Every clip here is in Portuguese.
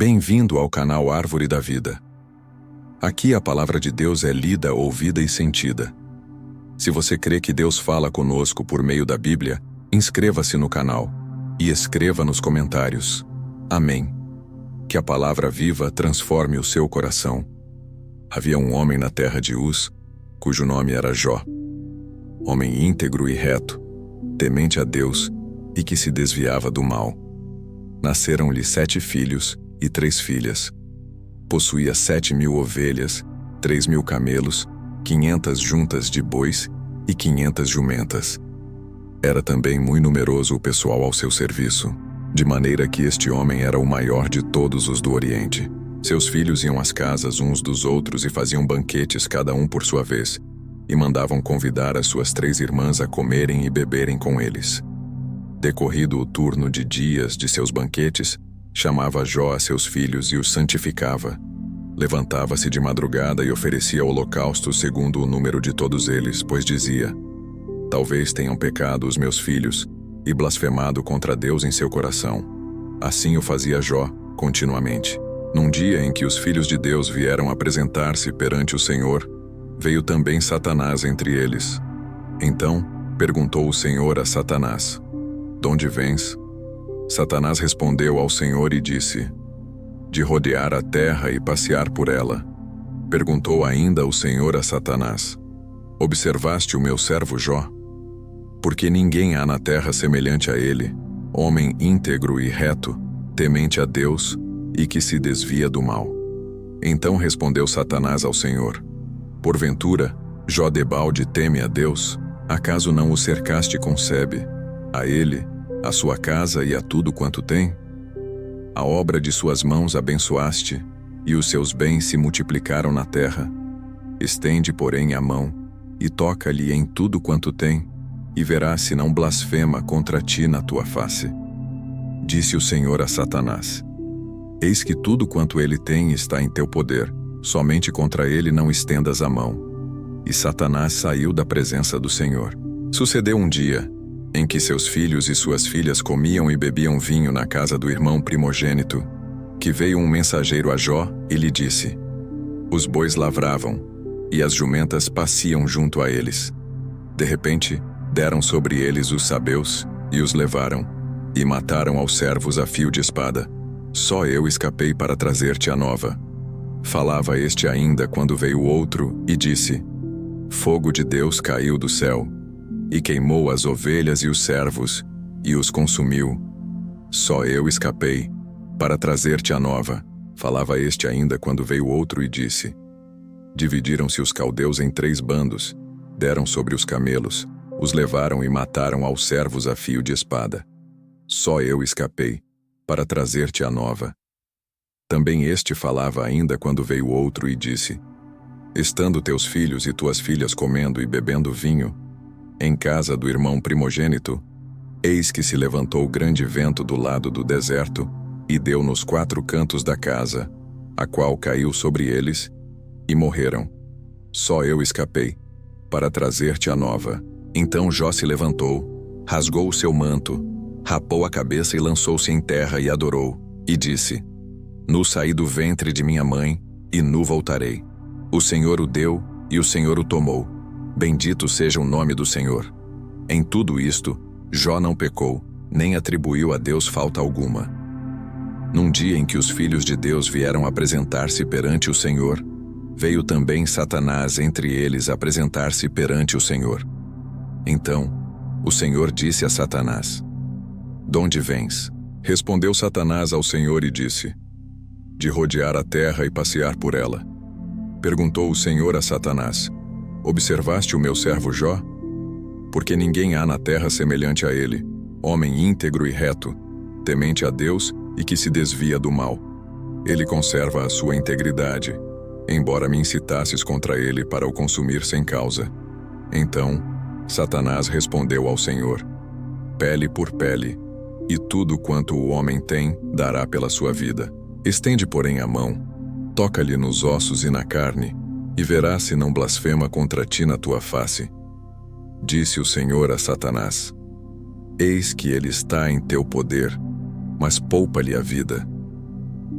Bem-vindo ao canal Árvore da Vida. Aqui a palavra de Deus é lida, ouvida e sentida. Se você crê que Deus fala conosco por meio da Bíblia, inscreva-se no canal e escreva nos comentários. Amém. Que a palavra viva transforme o seu coração. Havia um homem na terra de Uz, cujo nome era Jó. Homem íntegro e reto, temente a Deus e que se desviava do mal. Nasceram-lhe 7 filhos e 3 filhas. Possuía 7.000 ovelhas, 3.000 camelos, 500 juntas de bois e 500 jumentas. Era também muito numeroso o pessoal ao seu serviço, de maneira que este homem era o maior de todos os do Oriente. Seus filhos iam às casas uns dos outros e faziam banquetes cada um por sua vez, e mandavam convidar as suas 3 irmãs a comerem e beberem com eles. Decorrido o turno de dias de seus banquetes, chamava Jó a seus filhos e os santificava. Levantava-se de madrugada e oferecia holocaustos segundo o número de todos eles, pois dizia: talvez tenham pecado os meus filhos e blasfemado contra Deus em seu coração. Assim o fazia Jó continuamente. Num dia em que os filhos de Deus vieram apresentar-se perante o Senhor, veio também Satanás entre eles. Então perguntou o Senhor a Satanás: "Donde vens?" Satanás respondeu ao Senhor e disse: "De rodear a terra e passear por ela." Perguntou ainda o Senhor a Satanás: "Observaste o meu servo Jó? Porque ninguém há na terra semelhante a ele, homem íntegro e reto, temente a Deus e que se desvia do mal." Então respondeu Satanás ao Senhor: "Porventura, Jó debalde teme a Deus? Acaso não o cercaste com sebe, a ele, a sua casa e a tudo quanto tem? A obra de suas mãos abençoaste, e os seus bens se multiplicaram na terra. Estende, porém, a mão, e toca-lhe em tudo quanto tem, e verás se não blasfema contra ti na tua face." Disse o Senhor a Satanás: "Eis que tudo quanto ele tem está em teu poder, somente contra ele não estendas a mão." E Satanás saiu da presença do Senhor. Sucedeu um dia em que seus filhos e suas filhas comiam e bebiam vinho na casa do irmão primogênito, que veio um mensageiro a Jó e lhe disse: "Os bois lavravam, e as jumentas pasciam junto a eles. De repente, deram sobre eles os sabeus, e os levaram, e mataram aos servos a fio de espada. Só eu escapei para trazer-te a nova." Falava este ainda quando veio outro, e disse: "Fogo de Deus caiu do céu, e queimou as ovelhas e os servos, e os consumiu. Só eu escapei, para trazer-te a nova." Falava este ainda quando veio outro e disse: "Dividiram-se os caldeus em 3 bandos, deram sobre os camelos, os levaram e mataram aos servos a fio de espada. Só eu escapei, para trazer-te a nova." Também este falava ainda quando veio outro e disse: "Estando teus filhos e tuas filhas comendo e bebendo vinho, em casa do irmão primogênito, eis que se levantou grande vento do lado do deserto, e deu nos 4 cantos da casa, a qual caiu sobre eles, e morreram. Só eu escapei, para trazer-te a nova." Então Jó se levantou, rasgou o seu manto, rapou a cabeça e lançou-se em terra e adorou, e disse: "Nu saí do ventre de minha mãe, e nu voltarei. O Senhor o deu, e o Senhor o tomou. Bendito seja o nome do Senhor." Em tudo isto, Jó não pecou, nem atribuiu a Deus falta alguma. Num dia em que os filhos de Deus vieram apresentar-se perante o Senhor, veio também Satanás entre eles apresentar-se perante o Senhor. Então, o Senhor disse a Satanás: "Donde vens?" Respondeu Satanás ao Senhor e disse: "De rodear a terra e passear por ela." Perguntou o Senhor a Satanás: "Observaste o meu servo Jó? Porque ninguém há na terra semelhante a ele, homem íntegro e reto, temente a Deus e que se desvia do mal. Ele conserva a sua integridade, embora me incitasses contra ele para o consumir sem causa." Então Satanás respondeu ao Senhor: "Pele por pele, e tudo quanto o homem tem dará pela sua vida. Estende, porém, a mão, toca-lhe nos ossos e na carne, e verás se não blasfema contra ti na tua face." Disse o Senhor a Satanás: "Eis que ele está em teu poder, mas poupa-lhe a vida."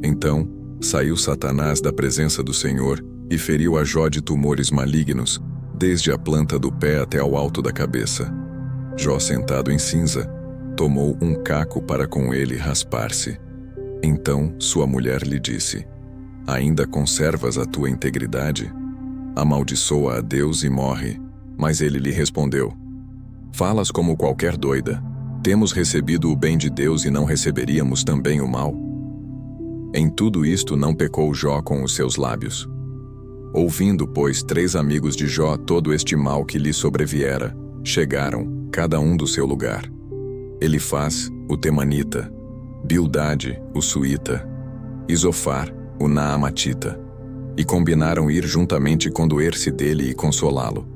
Então, saiu Satanás da presença do Senhor e feriu a Jó de tumores malignos, desde a planta do pé até ao alto da cabeça. Jó, sentado em cinza, tomou um caco para com ele raspar-se. Então sua mulher lhe disse: Ainda conservas a tua integridade? Amaldiçoa a Deus e morre. Mas ele lhe respondeu: Falas como qualquer doida. Temos recebido o bem de Deus e não receberíamos também o mal? Em tudo isto não pecou Jó com os seus lábios. Ouvindo, pois, 3 amigos de Jó todo este mal que lhe sobreviera, chegaram, cada um do seu lugar. Elifaz, o temanita, Bildade, o suíta, Isofar, o naamatita, e combinaram ir juntamente condoer-se dele e consolá-lo.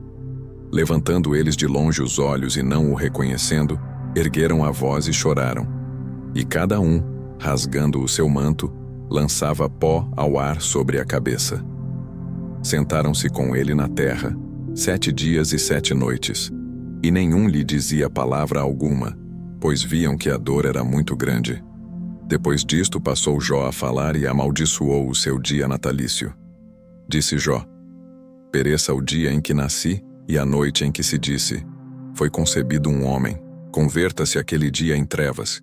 Levantando eles de longe os olhos e não o reconhecendo, ergueram a voz e choraram. E cada um, rasgando o seu manto, lançava pó ao ar sobre a cabeça. Sentaram-se com ele na terra, 7 dias e 7 noites, e nenhum lhe dizia palavra alguma, pois viam que a dor era muito grande. Depois disto passou Jó a falar e amaldiçoou o seu dia natalício. Disse Jó: Pereça o dia em que nasci e a noite em que se disse: Foi concebido um homem, converta-se aquele dia em trevas.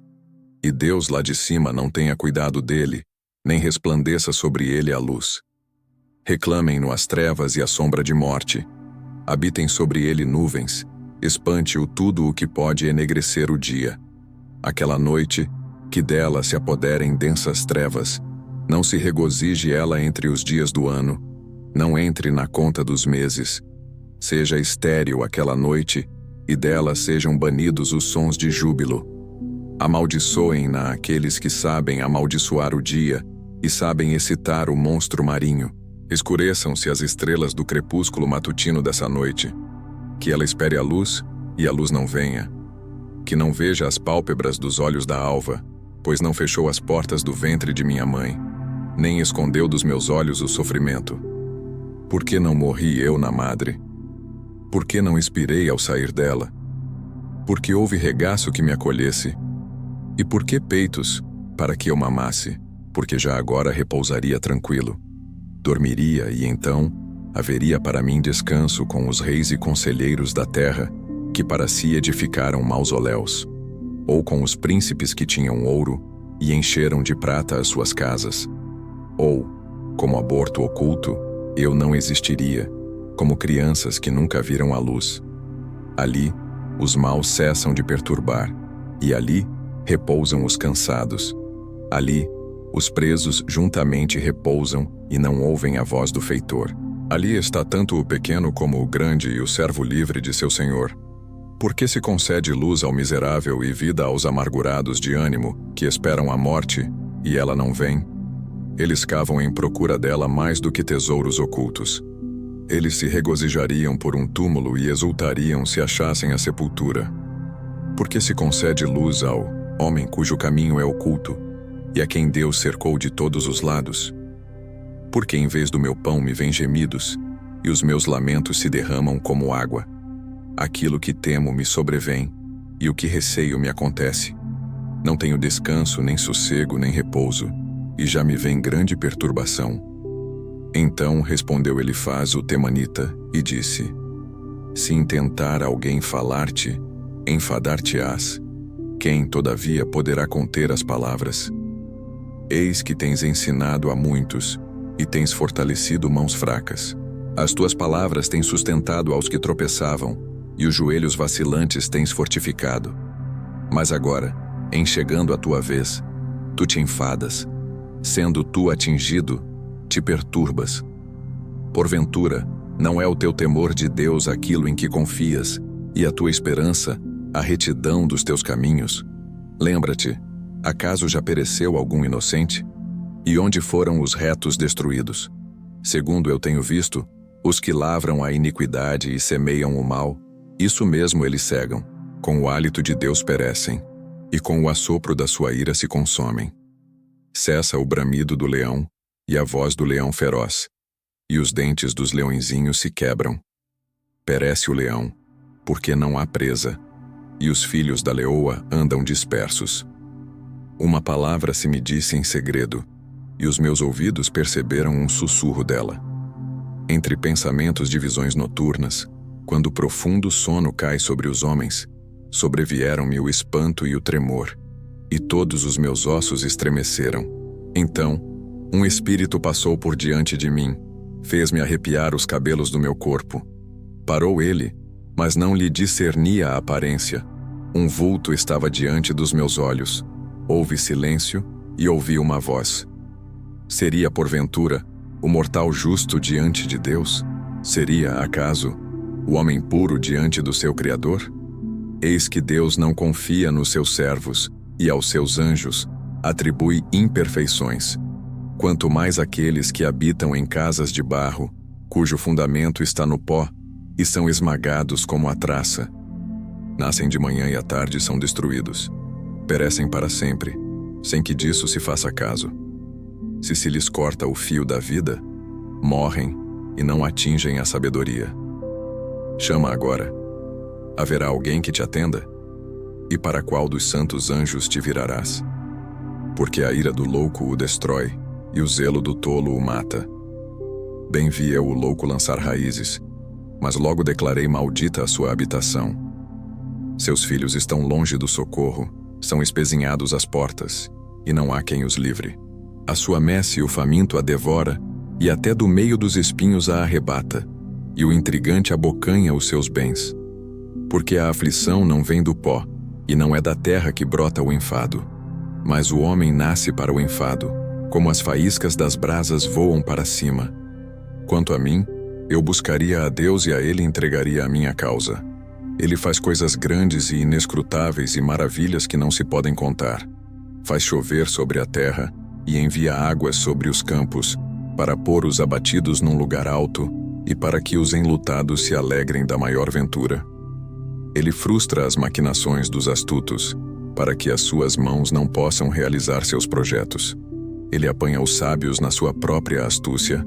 E Deus lá de cima não tenha cuidado dele, nem resplandeça sobre ele a luz. Reclamem-no as trevas e a sombra de morte. Habitem sobre ele nuvens, espante-o tudo o que pode enegrecer o dia. Aquela noite, que dela se apoderem densas trevas, não se regozije ela entre os dias do ano, não entre na conta dos meses. Seja estéril aquela noite, e dela sejam banidos os sons de júbilo. Amaldiçoem-na aqueles que sabem amaldiçoar o dia, e sabem excitar o monstro marinho. Escureçam-se as estrelas do crepúsculo matutino dessa noite. Que ela espere a luz, e a luz não venha. Que não veja as pálpebras dos olhos da alva, pois não fechou as portas do ventre de minha mãe, nem escondeu dos meus olhos o sofrimento. Por que não morri eu na madre? Por que não expirei ao sair dela? Por que houve regaço que me acolhesse? E por que peitos, para que eu mamasse? Porque já agora repousaria tranquilo. Dormiria e então haveria para mim descanso com os reis e conselheiros da terra, que para si edificaram mausoléus, ou com os príncipes que tinham ouro e encheram de prata as suas casas. Ou, como aborto oculto, eu não existiria, como crianças que nunca viram a luz. Ali, os maus cessam de perturbar, e ali repousam os cansados. Ali, os presos juntamente repousam e não ouvem a voz do feitor. Ali está tanto o pequeno como o grande e o servo livre de seu senhor. Por que se concede luz ao miserável e vida aos amargurados de ânimo, que esperam a morte, e ela não vem? Eles cavam em procura dela mais do que tesouros ocultos. Eles se regozijariam por um túmulo e exultariam se achassem a sepultura. Por que se concede luz ao homem cujo caminho é oculto, e a quem Deus cercou de todos os lados? Porque em vez do meu pão me vêm gemidos, e os meus lamentos se derramam como água. Aquilo que temo me sobrevém, e o que receio me acontece. Não tenho descanso, nem sossego, nem repouso, e já me vem grande perturbação. Então respondeu Elifaz o temanita, e disse: Se intentar alguém falar-te, enfadar-te-ás. Quem, todavia, poderá conter as palavras? Eis que tens ensinado a muitos, e tens fortalecido mãos fracas. As tuas palavras tens sustentado aos que tropeçavam, e os joelhos vacilantes tens fortificado. Mas agora, em chegando a tua vez, tu te enfadas. Sendo tu atingido, te perturbas. Porventura, não é o teu temor de Deus aquilo em que confias, e a tua esperança, a retidão dos teus caminhos? Lembra-te, acaso já pereceu algum inocente? E onde foram os retos destruídos? Segundo eu tenho visto, os que lavram a iniquidade e semeiam o mal, isso mesmo eles cegam, com o hálito de Deus perecem, e com o assopro da sua ira se consomem. Cessa o bramido do leão, e a voz do leão feroz, e os dentes dos leõezinhos se quebram. Perece o leão, porque não há presa, e os filhos da leoa andam dispersos. Uma palavra se me disse em segredo, e os meus ouvidos perceberam um sussurro dela. Entre pensamentos de visões noturnas, quando o profundo sono cai sobre os homens, sobrevieram-me o espanto e o tremor, e todos os meus ossos estremeceram. Então, um espírito passou por diante de mim, fez-me arrepiar os cabelos do meu corpo. Parou ele, mas não lhe discernia a aparência. Um vulto estava diante dos meus olhos. Houve silêncio e ouvi uma voz. Seria, porventura, o mortal justo diante de Deus? Seria, acaso, o homem puro diante do seu Criador? Eis que Deus não confia nos seus servos, e aos seus anjos atribui imperfeições. Quanto mais aqueles que habitam em casas de barro, cujo fundamento está no pó, e são esmagados como a traça. Nascem de manhã e à tarde são destruídos. Perecem para sempre, sem que disso se faça caso. Se lhes corta o fio da vida, morrem e não atingem a sabedoria. Chama agora. Haverá alguém que te atenda? E para qual dos santos anjos te virarás? Porque a ira do louco o destrói, e o zelo do tolo o mata. Bem vi eu o louco lançar raízes, mas logo declarei maldita a sua habitação. Seus filhos estão longe do socorro, são espezinhados às portas, e não há quem os livre. A sua messe o faminto a devora, e até do meio dos espinhos a arrebata, e o intrigante abocanha os seus bens. Porque a aflição não vem do pó, e não é da terra que brota o enfado. Mas o homem nasce para o enfado, como as faíscas das brasas voam para cima. Quanto a mim, eu buscaria a Deus e a Ele entregaria a minha causa. Ele faz coisas grandes e inescrutáveis e maravilhas que não se podem contar. Faz chover sobre a terra e envia águas sobre os campos, para pôr os abatidos num lugar alto e para que os enlutados se alegrem da maior ventura. Ele frustra as maquinações dos astutos, para que as suas mãos não possam realizar seus projetos. Ele apanha os sábios na sua própria astúcia,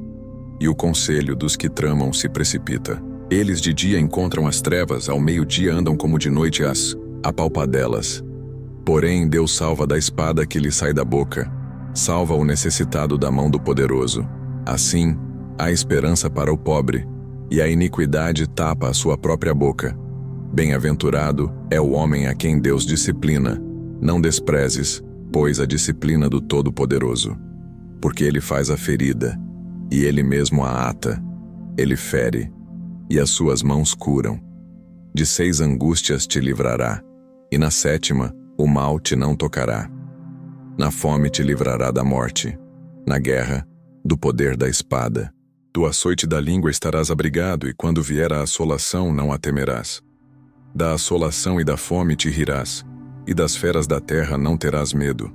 e o conselho dos que tramam se precipita. Eles de dia encontram as trevas, ao meio-dia andam como de noite as apalpadelas. Porém, Deus salva da espada que lhe sai da boca, salva o necessitado da mão do poderoso. Assim, há esperança para o pobre, e a iniquidade tapa a sua própria boca. Bem-aventurado é o homem a quem Deus disciplina. Não desprezes, pois, a disciplina do Todo-Poderoso. Porque ele faz a ferida, e ele mesmo a ata. Ele fere, e as suas mãos curam. De 6 angústias te livrará, e na 7ª o mal te não tocará. Na fome te livrará da morte, na guerra, do poder da espada. Do açoite da língua estarás abrigado, e quando vier a assolação não a temerás. Da assolação e da fome te rirás, e das feras da terra não terás medo.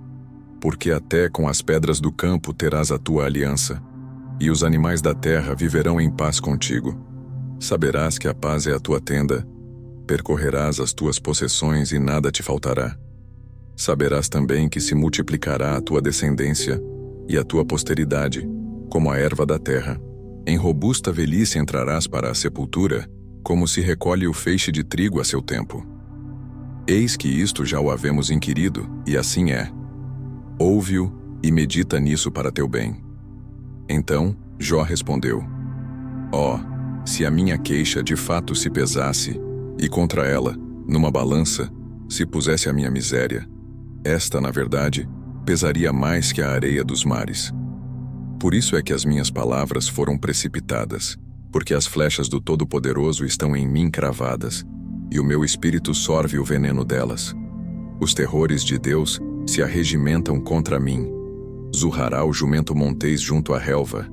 Porque até com as pedras do campo terás a tua aliança, e os animais da terra viverão em paz contigo. Saberás que a paz é a tua tenda, percorrerás as tuas possessões e nada te faltará. Saberás também que se multiplicará a tua descendência e a tua posteridade, como a erva da terra. Em robusta velhice entrarás para a sepultura, como se recolhe o feixe de trigo a seu tempo. Eis que isto já o havemos inquirido, e assim é. Ouve-o e medita nisso para teu bem. Então, Jó respondeu: Ó, se a minha queixa de fato se pesasse, e contra ela, numa balança, se pusesse a minha miséria, esta, na verdade, pesaria mais que a areia dos mares. Por isso é que as minhas palavras foram precipitadas, porque as flechas do Todo-Poderoso estão em mim cravadas, e o meu espírito sorve o veneno delas. Os terrores de Deus se arregimentam contra mim. Zurrará o jumento montês junto à relva,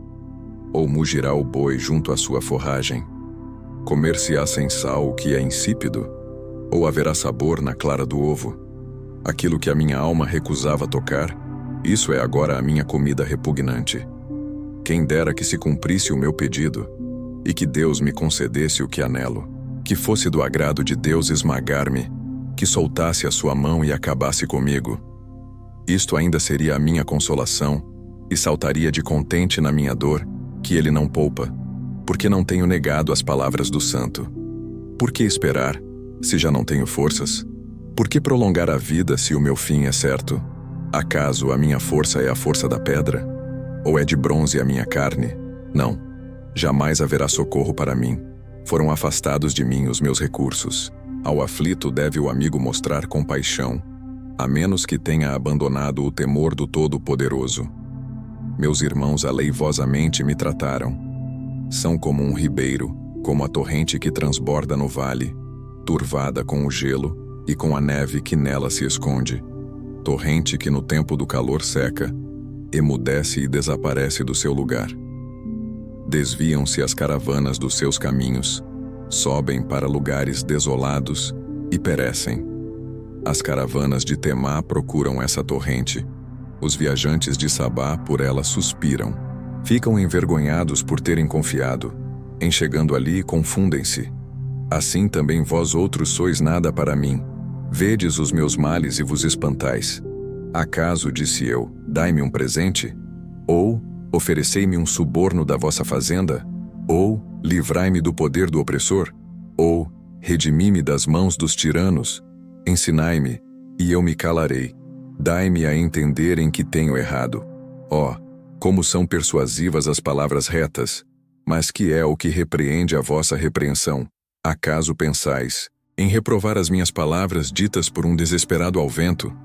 ou mugirá o boi junto à sua forragem. Comer-se-á sem sal o que é insípido, ou haverá sabor na clara do ovo. Aquilo que a minha alma recusava tocar, isso é agora a minha comida repugnante. Quem dera que se cumprisse o meu pedido, e que Deus me concedesse o que anelo, que fosse do agrado de Deus esmagar-me, que soltasse a sua mão e acabasse comigo. Isto ainda seria a minha consolação, e saltaria de contente na minha dor, que ele não poupa, porque não tenho negado as palavras do santo. Por que esperar, se já não tenho forças? Por que prolongar a vida se o meu fim é certo? Acaso a minha força é a força da pedra? Ou é de bronze a minha carne? Não. Jamais haverá socorro para mim. Foram afastados de mim os meus recursos. Ao aflito deve o amigo mostrar compaixão, a menos que tenha abandonado o temor do Todo-Poderoso. Meus irmãos aleivosamente me trataram. São como um ribeiro, como a torrente que transborda no vale, turvada com o gelo e com a neve que nela se esconde. Torrente que no tempo do calor seca, emudece e desaparece do seu lugar. Desviam-se as caravanas dos seus caminhos, sobem para lugares desolados e perecem. As caravanas de Temá procuram essa torrente. Os viajantes de Sabá por ela suspiram. Ficam envergonhados por terem confiado. Em chegando ali, confundem-se. Assim também vós outros sois nada para mim. Vedes os meus males e vos espantais. Acaso, disse eu, dai-me um presente? Ou, oferecei-me um suborno da vossa fazenda? Ou, livrai-me do poder do opressor? Ou, redimi-me das mãos dos tiranos? Ensinai-me, e eu me calarei. Dai-me a entender em que tenho errado. Ó, como são persuasivas as palavras retas! Mas que é o que repreende a vossa repreensão? Acaso pensais em reprovar as minhas palavras ditas por um desesperado ao vento?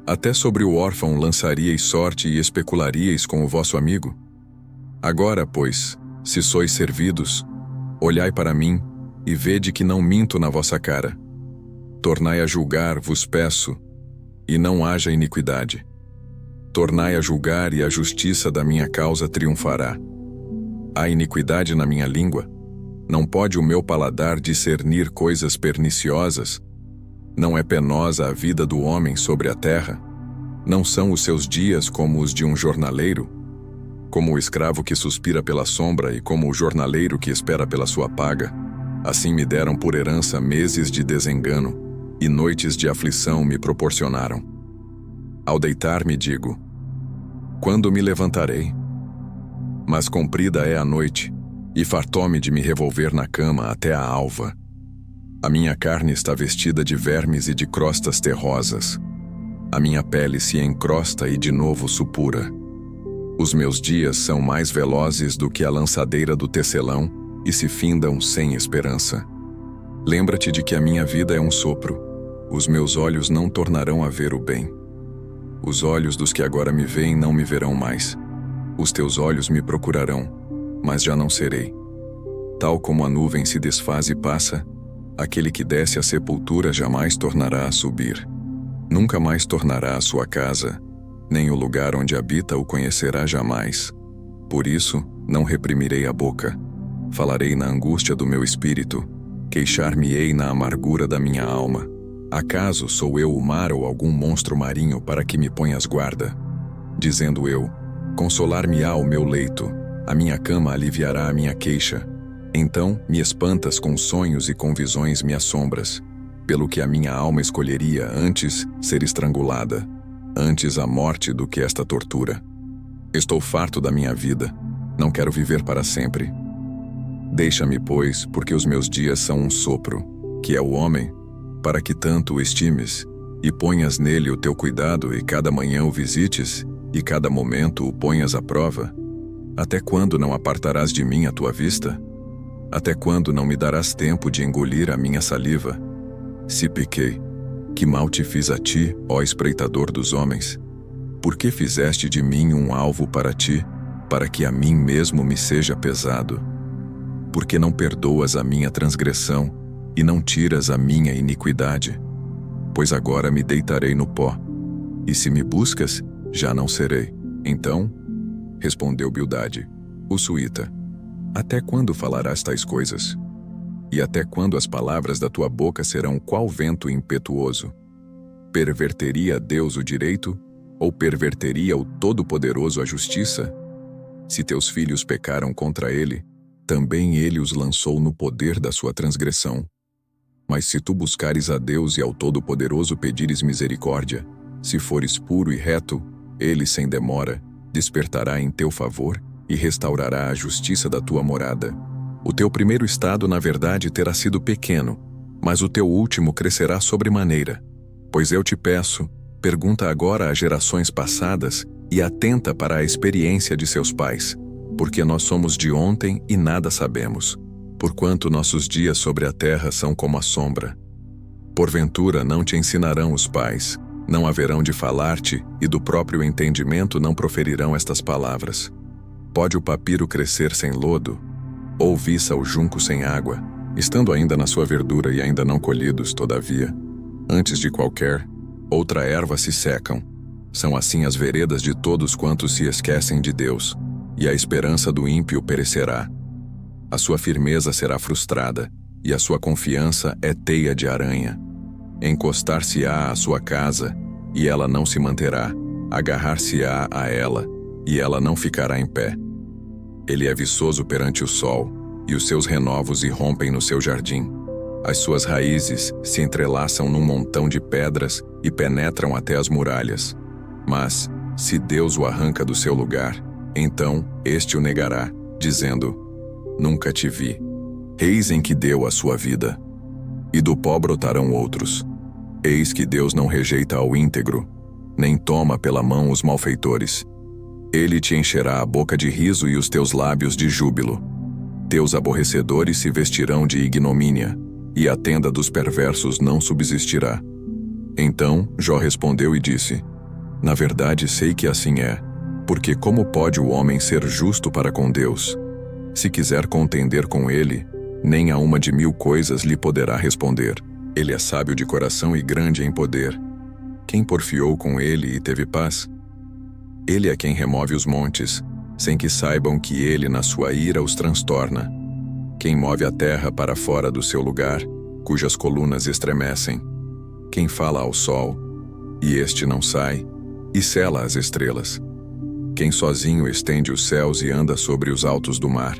Até sobre o órfão lançaríeis sorte e especularíeis com o vosso amigo? Agora, pois, se sois servidos, olhai para mim e vede que não minto na vossa cara. Tornai a julgar, vos peço, e não haja iniquidade. Tornai a julgar e a justiça da minha causa triunfará. Há iniquidade na minha língua? Não pode o meu paladar discernir coisas perniciosas? Não é penosa a vida do homem sobre a terra? Não são os seus dias como os de um jornaleiro? Como o escravo que suspira pela sombra e como o jornaleiro que espera pela sua paga? Assim me deram por herança meses de desengano, e noites de aflição me proporcionaram. Ao deitar-me digo: quando me levantarei? Mas comprida é a noite, e fartou-me de me revolver na cama até a alva. A minha carne está vestida de vermes e de crostas terrosas. A minha pele se encrosta e de novo supura. Os meus dias são mais velozes do que a lançadeira do tecelão e se findam sem esperança. Lembra-te de que a minha vida é um sopro. Os meus olhos não tornarão a ver o bem. Os olhos dos que agora me veem não me verão mais. Os teus olhos me procurarão, mas já não serei. Tal como a nuvem se desfaz e passa, aquele que desce à sepultura jamais tornará a subir. Nunca mais tornará à sua casa, nem o lugar onde habita o conhecerá jamais. Por isso, não reprimirei a boca. Falarei na angústia do meu espírito, queixar-me-ei na amargura da minha alma. Acaso sou eu o mar ou algum monstro marinho para que me ponhas guarda? Dizendo eu, consolar-me-á o meu leito, a minha cama aliviará a minha queixa. Então me espantas com sonhos e com visões me assombras, pelo que a minha alma escolheria antes ser estrangulada, antes a morte do que esta tortura. Estou farto da minha vida, não quero viver para sempre. Deixa-me, pois, porque os meus dias são um sopro, que é o homem, para que tanto o estimes, e ponhas nele o teu cuidado, e cada manhã o visites, e cada momento o ponhas à prova. Até quando não apartarás de mim a tua vista? Até quando não me darás tempo de engolir a minha saliva? Se pequei, que mal te fiz a ti, ó espreitador dos homens? Por que fizeste de mim um alvo para ti, para que a mim mesmo me seja pesado? Por que não perdoas a minha transgressão, e não tiras a minha iniquidade? Pois agora me deitarei no pó, e se me buscas, já não serei. Então, respondeu Bildade, o suíta, até quando falarás tais coisas? E até quando as palavras da tua boca serão qual vento impetuoso? Perverteria Deus o direito, ou perverteria o Todo-Poderoso a justiça? Se teus filhos pecaram contra ele, também ele os lançou no poder da sua transgressão. Mas se tu buscares a Deus e ao Todo-Poderoso pedires misericórdia, se fores puro e reto, ele sem demora despertará em teu favor e restaurará a justiça da tua morada. O teu primeiro estado, na verdade, terá sido pequeno, mas o teu último crescerá sobremaneira. Pois eu te peço, pergunta agora às gerações passadas, e atenta para a experiência de seus pais, porque nós somos de ontem e nada sabemos, porquanto nossos dias sobre a terra são como a sombra. Porventura não te ensinarão os pais, não haverão de falar-te, e do próprio entendimento não proferirão estas palavras. Pode o papiro crescer sem lodo? Ou viça o junco sem água, estando ainda na sua verdura e ainda não colhidos, todavia? Antes de qualquer outra erva se secam. São assim as veredas de todos quantos se esquecem de Deus, e a esperança do ímpio perecerá. A sua firmeza será frustrada, e a sua confiança é teia de aranha. Encostar-se-á à sua casa, e ela não se manterá. Agarrar-se-á a ela, e ela não ficará em pé. Ele é viçoso perante o sol, e os seus renovos irrompem no seu jardim. As suas raízes se entrelaçam num montão de pedras e penetram até as muralhas. Mas, se Deus o arranca do seu lugar, então este o negará, dizendo: Nunca te vi. Eis em que deu a sua vida. E do pó brotarão outros. Eis que Deus não rejeita ao íntegro, nem toma pela mão os malfeitores. Ele te encherá a boca de riso e os teus lábios de júbilo. Teus aborrecedores se vestirão de ignomínia, e a tenda dos perversos não subsistirá. Então Jó respondeu e disse: Na verdade sei que assim é, porque como pode o homem ser justo para com Deus? Se quiser contender com ele, nem a uma de 1000 coisas lhe poderá responder. Ele é sábio de coração e grande em poder. Quem porfiou com ele e teve paz? Ele é quem remove os montes, sem que saibam que ele na sua ira os transtorna. Quem move a terra para fora do seu lugar, cujas colunas estremecem. Quem fala ao sol, e este não sai, e sela as estrelas. Quem sozinho estende os céus e anda sobre os altos do mar.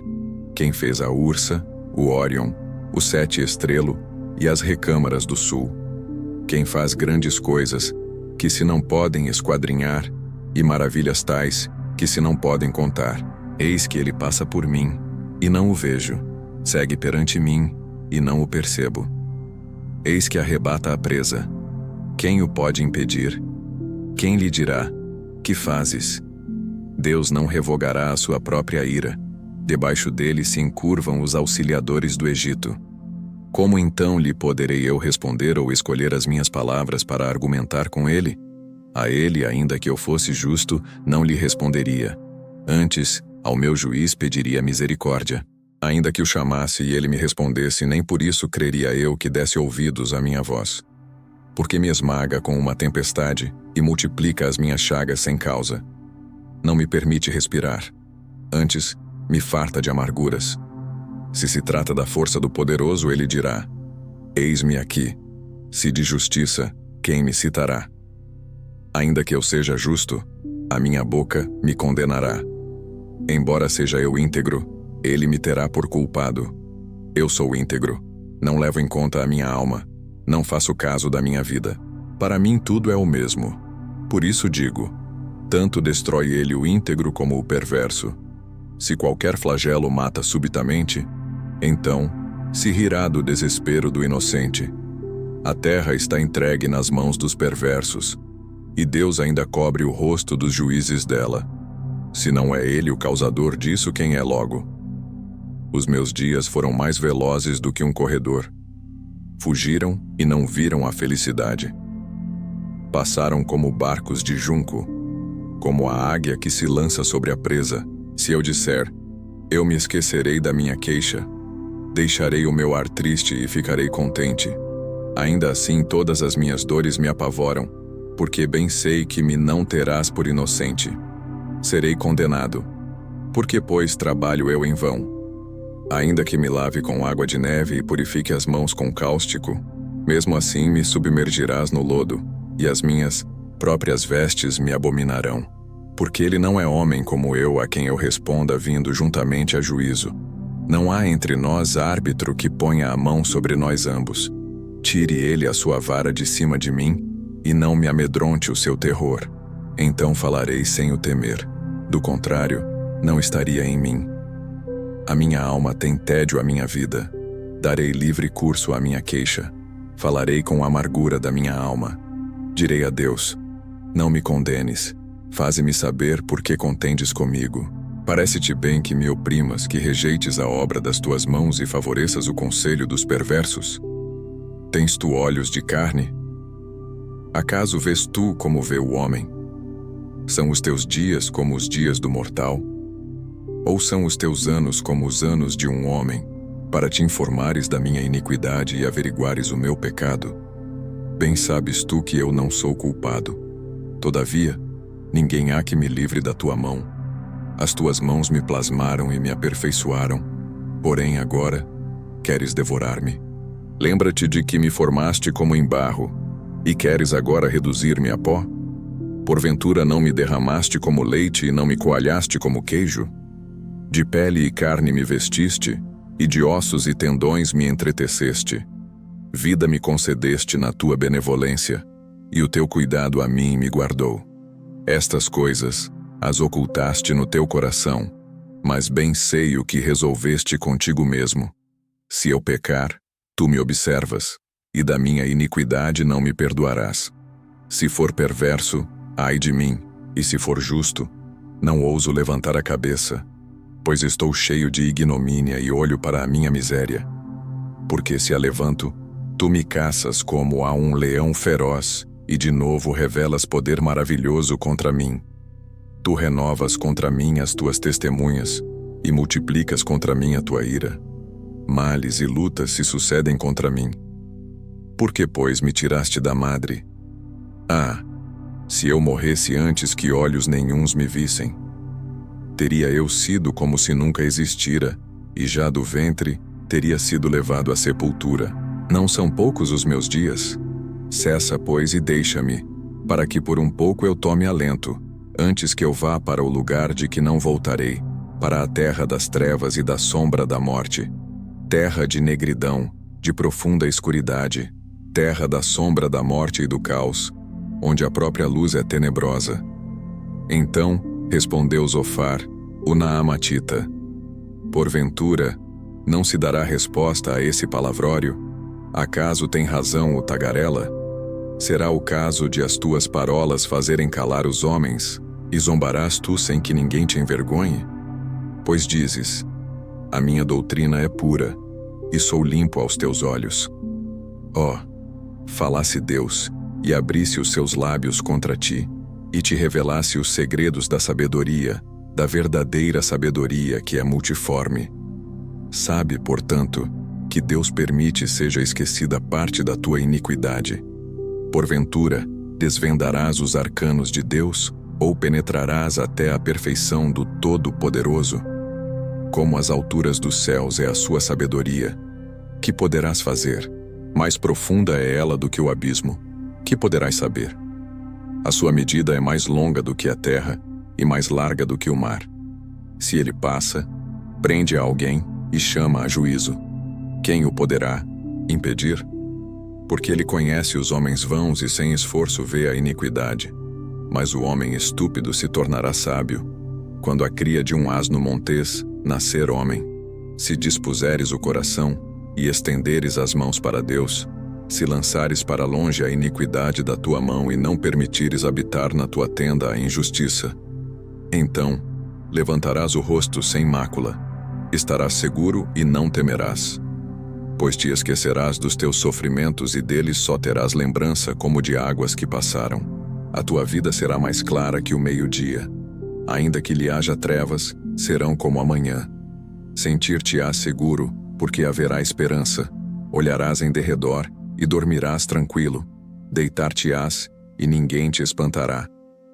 Quem fez a Ursa, o Órion, o 7 estrelo e as recâmaras do sul. Quem faz grandes coisas, que se não podem esquadrinhar, e maravilhas tais, que se não podem contar. Eis que ele passa por mim, e não o vejo. Segue perante mim, e não o percebo. Eis que arrebata a presa. Quem o pode impedir? Quem lhe dirá: Que fazes? Deus não revogará a sua própria ira. Debaixo dele se encurvam os auxiliadores do Egito. Como então lhe poderei eu responder ou escolher as minhas palavras para argumentar com ele? A ele, ainda que eu fosse justo, não lhe responderia. Antes, ao meu juiz pediria misericórdia. Ainda que o chamasse e ele me respondesse, nem por isso creria eu que desse ouvidos à minha voz. Porque me esmaga com uma tempestade e multiplica as minhas chagas sem causa. Não me permite respirar. Antes, me farta de amarguras. Se se trata da força do poderoso, ele dirá: Eis-me aqui. Se de justiça, quem me citará? Ainda que eu seja justo, a minha boca me condenará. Embora seja eu íntegro, ele me terá por culpado. Eu sou íntegro, não levo em conta a minha alma, não faço caso da minha vida. Para mim tudo é o mesmo. Por isso digo: tanto destrói ele o íntegro como o perverso. Se qualquer flagelo mata subitamente, então se rirá do desespero do inocente. A terra está entregue nas mãos dos perversos, e Deus ainda cobre o rosto dos juízes dela. Se não é ele o causador disso, quem é logo? Os meus dias foram mais velozes do que um corredor. Fugiram e não viram a felicidade. Passaram como barcos de junco, como a águia que se lança sobre a presa. Se eu disser: eu me esquecerei da minha queixa, deixarei o meu ar triste e ficarei contente. Ainda assim todas as minhas dores me apavoram, porque bem sei que me não terás por inocente. Serei condenado. Por que, pois, trabalho eu em vão? Ainda que me lave com água de neve e purifique as mãos com cáustico, mesmo assim me submergirás no lodo, e as minhas próprias vestes me abominarão. Porque ele não é homem como eu, a quem eu responda vindo juntamente a juízo. Não há entre nós árbitro que ponha a mão sobre nós ambos. Tire ele a sua vara de cima de mim, e não me amedronte o seu terror. Então falarei sem o temer. Do contrário, não estaria em mim. A minha alma tem tédio à minha vida. Darei livre curso à minha queixa. Falarei com a amargura da minha alma. Direi a Deus: não me condenes. Faze-me saber por que contendes comigo. Parece-te bem que me oprimas, que rejeites a obra das tuas mãos e favoreças o conselho dos perversos? Tens tu olhos de carne? Acaso vês tu como vê o homem? São os teus dias como os dias do mortal? Ou são os teus anos como os anos de um homem, para te informares da minha iniquidade e averiguares o meu pecado? Bem sabes tu que eu não sou culpado. Todavia, ninguém há que me livre da tua mão. As tuas mãos me plasmaram e me aperfeiçoaram, porém agora queres devorar-me. Lembra-te de que me formaste como em barro, e queres agora reduzir-me a pó? Porventura não me derramaste como leite e não me coalhaste como queijo? De pele e carne me vestiste, e de ossos e tendões me entreteceste. Vida me concedeste na tua benevolência, e o teu cuidado a mim me guardou. Estas coisas as ocultaste no teu coração, mas bem sei o que resolveste contigo mesmo. Se eu pecar, tu me observas, e da minha iniquidade não me perdoarás. Se for perverso, ai de mim, e se for justo, não ouso levantar a cabeça, pois estou cheio de ignomínia e olho para a minha miséria. Porque se a levanto, tu me caças como a um leão feroz, e de novo revelas poder maravilhoso contra mim. Tu renovas contra mim as tuas testemunhas, e multiplicas contra mim a tua ira. Males e lutas se sucedem contra mim. Por que, pois, me tiraste da madre? Ah, se eu morresse antes que olhos nenhuns me vissem! Teria eu sido como se nunca existira, e já do ventre teria sido levado à sepultura. Não são poucos os meus dias? Cessa, pois, e deixa-me, para que por um pouco eu tome alento, antes que eu vá para o lugar de que não voltarei, para a terra das trevas e da sombra da morte, terra de negridão, de profunda escuridade, terra da sombra da morte e do caos, onde a própria luz é tenebrosa. Então respondeu Zofar, o Naamatita: porventura, não se dará resposta a esse palavrório? Acaso tem razão o tagarela? Será o caso de as tuas parolas fazerem calar os homens, e zombarás tu sem que ninguém te envergonhe? Pois dizes: a minha doutrina é pura, e sou limpo aos teus olhos. Ó, falasse Deus, e abrisse os seus lábios contra ti, e te revelasse os segredos da sabedoria, da verdadeira sabedoria que é multiforme. Sabe, portanto, que Deus permite seja esquecida parte da tua iniquidade. Porventura, desvendarás os arcanos de Deus, ou penetrarás até a perfeição do Todo-Poderoso? Como as alturas dos céus é a sua sabedoria, que poderás fazer? Mais profunda é ela do que o abismo, que poderás saber? A sua medida é mais longa do que a terra, e mais larga do que o mar. Se ele passa, prende a alguém e chama a juízo. Quem o poderá impedir? Porque ele conhece os homens vãos e sem esforço vê a iniquidade. Mas o homem estúpido se tornará sábio, quando a cria de um asno montês nascer homem. Se dispuseres o coração e estenderes as mãos para Deus, se lançares para longe a iniquidade da tua mão e não permitires habitar na tua tenda a injustiça, então levantarás o rosto sem mácula, estarás seguro e não temerás. Pois te esquecerás dos teus sofrimentos e deles só terás lembrança como de águas que passaram. A tua vida será mais clara que o meio-dia. Ainda que lhe haja trevas, serão como a manhã. Sentir-te-ás seguro, porque haverá esperança. Olharás em derredor e dormirás tranquilo. Deitar-te-ás e ninguém te espantará.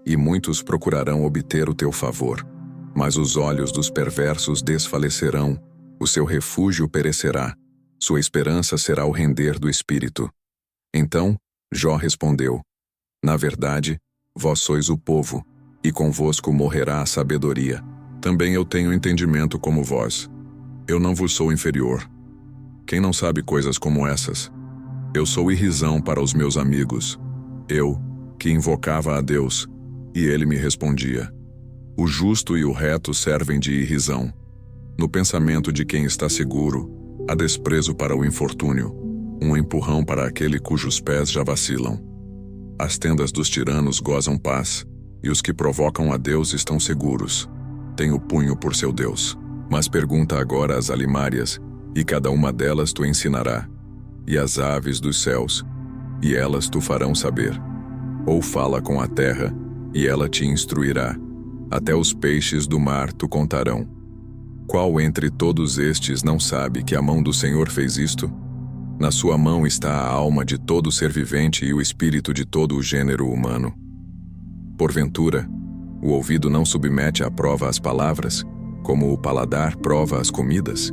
E muitos procurarão obter o teu favor. Mas os olhos dos perversos desfalecerão, o seu refúgio perecerá. Sua esperança será o render do espírito. Então Jó respondeu: na verdade, vós sois o povo, e convosco morrerá a sabedoria. Também eu tenho entendimento como vós. Eu não vos sou inferior. Quem não sabe coisas como essas? Eu sou irrisão para os meus amigos. Eu, que invocava a Deus, e ele me respondia. O justo e o reto servem de irrisão. No pensamento de quem está seguro, há desprezo para o infortúnio, um empurrão para aquele cujos pés já vacilam. As tendas dos tiranos gozam paz, e os que provocam a Deus estão seguros. Tem o punho por seu Deus. Mas pergunta agora às alimárias, e cada uma delas tu ensinará, e às aves dos céus, e elas tu farão saber. Ou fala com a terra, e ela te instruirá. Até os peixes do mar tu contarão. Qual entre todos estes não sabe que a mão do Senhor fez isto? Na sua mão está a alma de todo ser vivente e o espírito de todo o gênero humano. Porventura, o ouvido não submete à prova as palavras, como o paladar prova as comidas?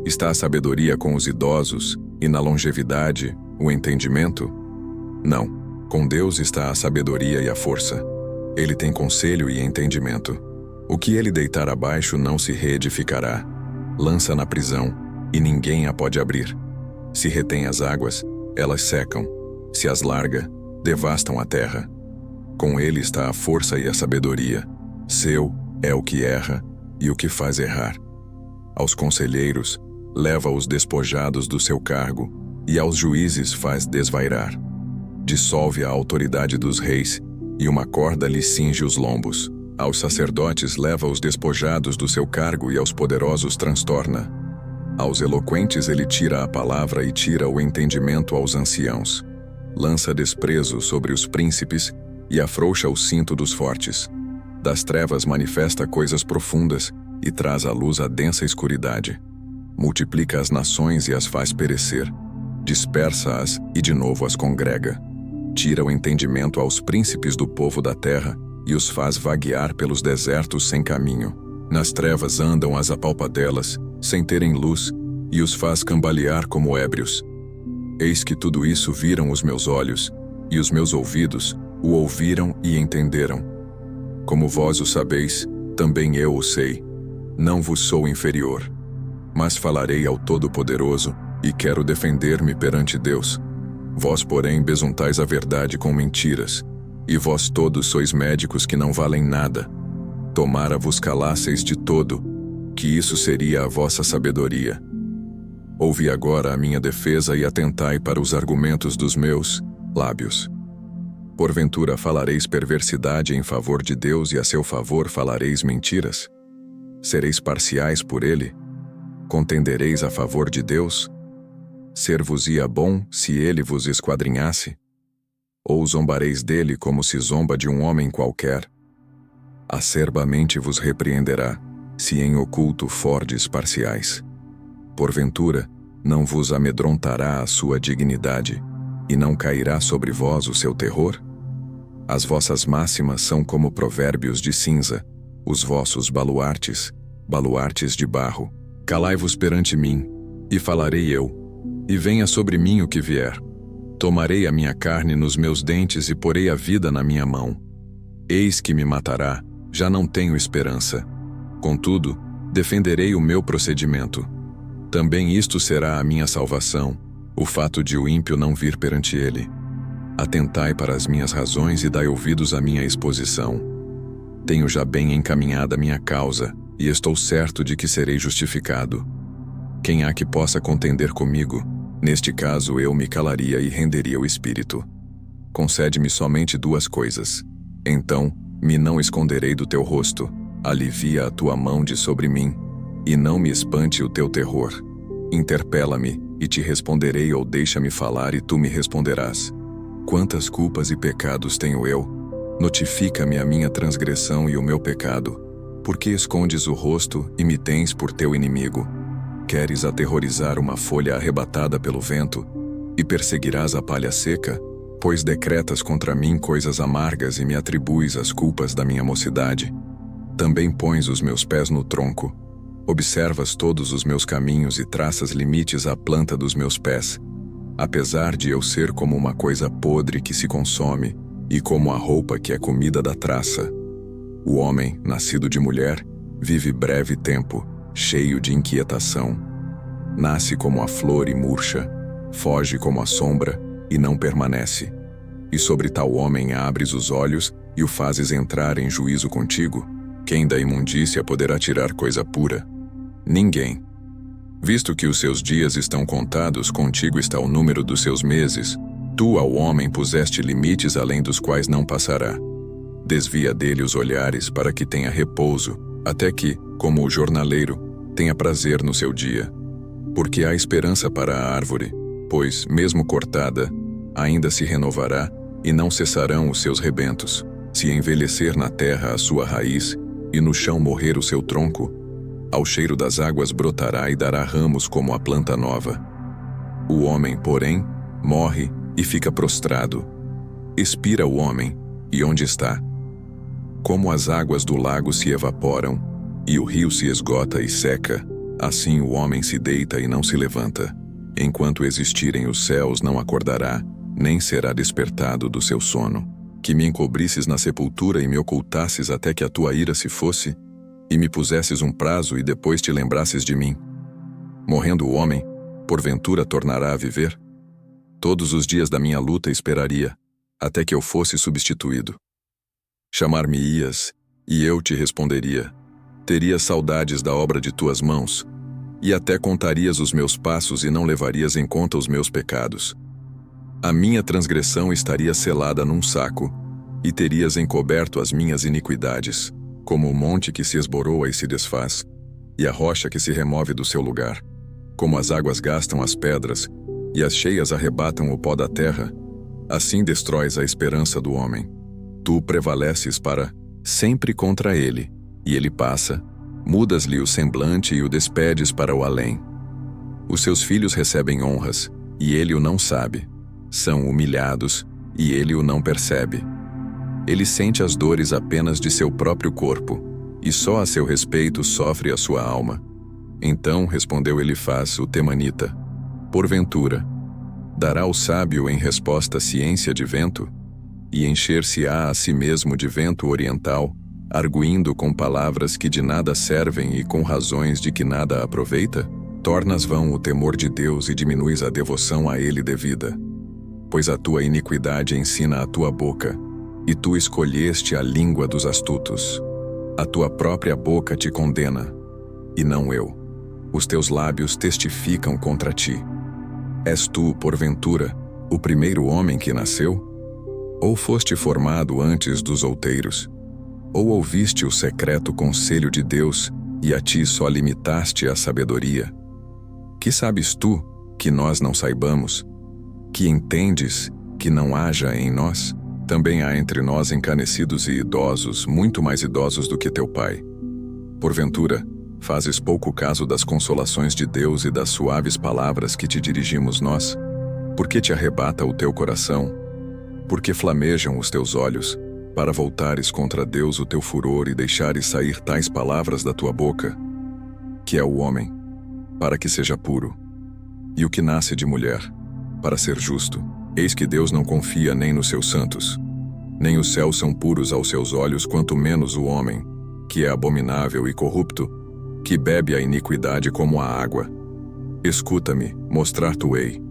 Está a sabedoria com os idosos, e na longevidade, o entendimento? Não, com Deus está a sabedoria e a força. Ele tem conselho e entendimento. O que ele deitar abaixo não se reedificará. Lança na prisão, e ninguém a pode abrir. Se retém as águas, elas secam. Se as larga, devastam a terra. Com ele está a força e a sabedoria. Seu é o que erra e o que faz errar. Aos conselheiros, leva os despojados do seu cargo, e aos juízes faz desvairar. Dissolve a autoridade dos reis, e uma corda lhe cinge os lombos. Aos sacerdotes leva os despojados do seu cargo e aos poderosos transtorna. Aos eloquentes ele tira a palavra e tira o entendimento aos anciãos. Lança desprezo sobre os príncipes e afrouxa o cinto dos fortes. Das trevas manifesta coisas profundas e traz à luz a densa escuridade. Multiplica as nações e as faz perecer. Dispersa-as e de novo as congrega. Tira o entendimento aos príncipes do povo da terra e os faz vaguear pelos desertos sem caminho. Nas trevas andam as apalpadelas, sem terem luz, e os faz cambalear como ébrios. Eis que tudo isso viram os meus olhos, e os meus ouvidos o ouviram e entenderam. Como vós o sabeis, também eu o sei. Não vos sou inferior. Mas falarei ao Todo-Poderoso, e quero defender-me perante Deus. Vós, porém, besuntais a verdade com mentiras, e vós todos sois médicos que não valem nada. Tomara vos calasseis de todo, que isso seria a vossa sabedoria. Ouvi agora a minha defesa e atentai para os argumentos dos meus lábios. Porventura falareis perversidade em favor de Deus e a seu favor falareis mentiras? Sereis parciais por ele? Contendereis a favor de Deus? Ser-vos-ia bom se ele vos esquadrinhasse? Ou zombareis dele como se zomba de um homem qualquer? Acerbamente vos repreenderá, se em oculto fordes parciais. Porventura, não vos amedrontará a sua dignidade, e não cairá sobre vós o seu terror? As vossas máximas são como provérbios de cinza, os vossos baluartes, baluartes de barro. Calai-vos perante mim, e falarei eu, e venha sobre mim o que vier. Tomarei a minha carne nos meus dentes e porei a vida na minha mão. Eis que me matará, já não tenho esperança. Contudo, defenderei o meu procedimento. Também isto será a minha salvação, o fato de o ímpio não vir perante ele. Atentai para as minhas razões e dai ouvidos à minha exposição. Tenho já bem encaminhada minha causa, e estou certo de que serei justificado. Quem há que possa contender comigo? Neste caso eu me calaria e renderia o espírito. Concede-me somente duas coisas. Então, me não esconderei do teu rosto, alivia a tua mão de sobre mim, e não me espante o teu terror. Interpela-me, e te responderei, ou deixa-me falar e tu me responderás. Quantas culpas e pecados tenho eu? Notifica-me a minha transgressão e o meu pecado. Por que escondes o rosto e me tens por teu inimigo? Queres aterrorizar uma folha arrebatada pelo vento, e perseguirás a palha seca? Pois decretas contra mim coisas amargas e me atribuis as culpas da minha mocidade. Também pões os meus pés no tronco. Observas todos os meus caminhos e traças limites à planta dos meus pés. Apesar de eu ser como uma coisa podre que se consome, e como a roupa que é comida da traça. O homem, nascido de mulher, vive breve tempo, cheio de inquietação. Nasce como a flor e murcha, foge como a sombra e não permanece. E sobre tal homem abres os olhos e o fazes entrar em juízo contigo? Quem da imundícia poderá tirar coisa pura? Ninguém. Visto que os seus dias estão contados, contigo está o número dos seus meses. Tu ao homem puseste limites além dos quais não passará. Desvia dele os olhares para que tenha repouso, até que, como o jornaleiro, tenha prazer no seu dia. Porque há esperança para a árvore, pois, mesmo cortada, ainda se renovará e não cessarão os seus rebentos. Se envelhecer na terra a sua raiz e no chão morrer o seu tronco, ao cheiro das águas brotará e dará ramos como a planta nova. O homem, porém, morre e fica prostrado. Expira o homem, e onde está? Como as águas do lago se evaporam, e o rio se esgota e seca, assim o homem se deita e não se levanta. Enquanto existirem os céus não acordará, nem será despertado do seu sono. Que me encobrisses na sepultura e me ocultasses até que a tua ira se fosse, e me pusesses um prazo e depois te lembrasses de mim. Morrendo o homem, porventura tornará a viver? Todos os dias da minha luta esperaria, até que eu fosse substituído. Chamar-me-ias, e eu te responderia. Terias saudades da obra de tuas mãos, e até contarias os meus passos e não levarias em conta os meus pecados. A minha transgressão estaria selada num saco, e terias encoberto as minhas iniquidades, como o monte que se esboroa e se desfaz, e a rocha que se remove do seu lugar. Como as águas gastam as pedras, e as cheias arrebatam o pó da terra, assim destróis a esperança do homem. Tu prevaleces para sempre contra ele, e ele passa, mudas-lhe o semblante e o despedes para o além. Os seus filhos recebem honras, e ele o não sabe. São humilhados, e ele o não percebe. Ele sente as dores apenas de seu próprio corpo, e só a seu respeito sofre a sua alma. Então respondeu Elifaz, o temanita: porventura, dará o sábio em resposta ciência de vento? E encher-se-á a si mesmo de vento oriental, arguindo com palavras que de nada servem e com razões de que nada aproveita? Tornas vão o temor de Deus e diminuis a devoção a ele devida. Pois a tua iniquidade ensina a tua boca, e tu escolheste a língua dos astutos. A tua própria boca te condena, e não eu. Os teus lábios testificam contra ti. És tu, porventura, o primeiro homem que nasceu? Ou foste formado antes dos outeiros? Ou ouviste o secreto conselho de Deus, e a ti só limitaste a sabedoria? Que sabes tu, que nós não saibamos? Que entendes, que não haja em nós? Também há entre nós encanecidos e idosos, muito mais idosos do que teu pai. Porventura, fazes pouco caso das consolações de Deus e das suaves palavras que te dirigimos nós? Por que te arrebata o teu coração? Por que flamejam os teus olhos, para voltares contra Deus o teu furor e deixares sair tais palavras da tua boca? Que é o homem, para que seja puro, e o que nasce de mulher, para ser justo. Eis que Deus não confia nem nos seus santos. Nem os céus são puros aos seus olhos, quanto menos o homem, que é abominável e corrupto, que bebe a iniquidade como a água. Escuta-me, mostrar-te-ei,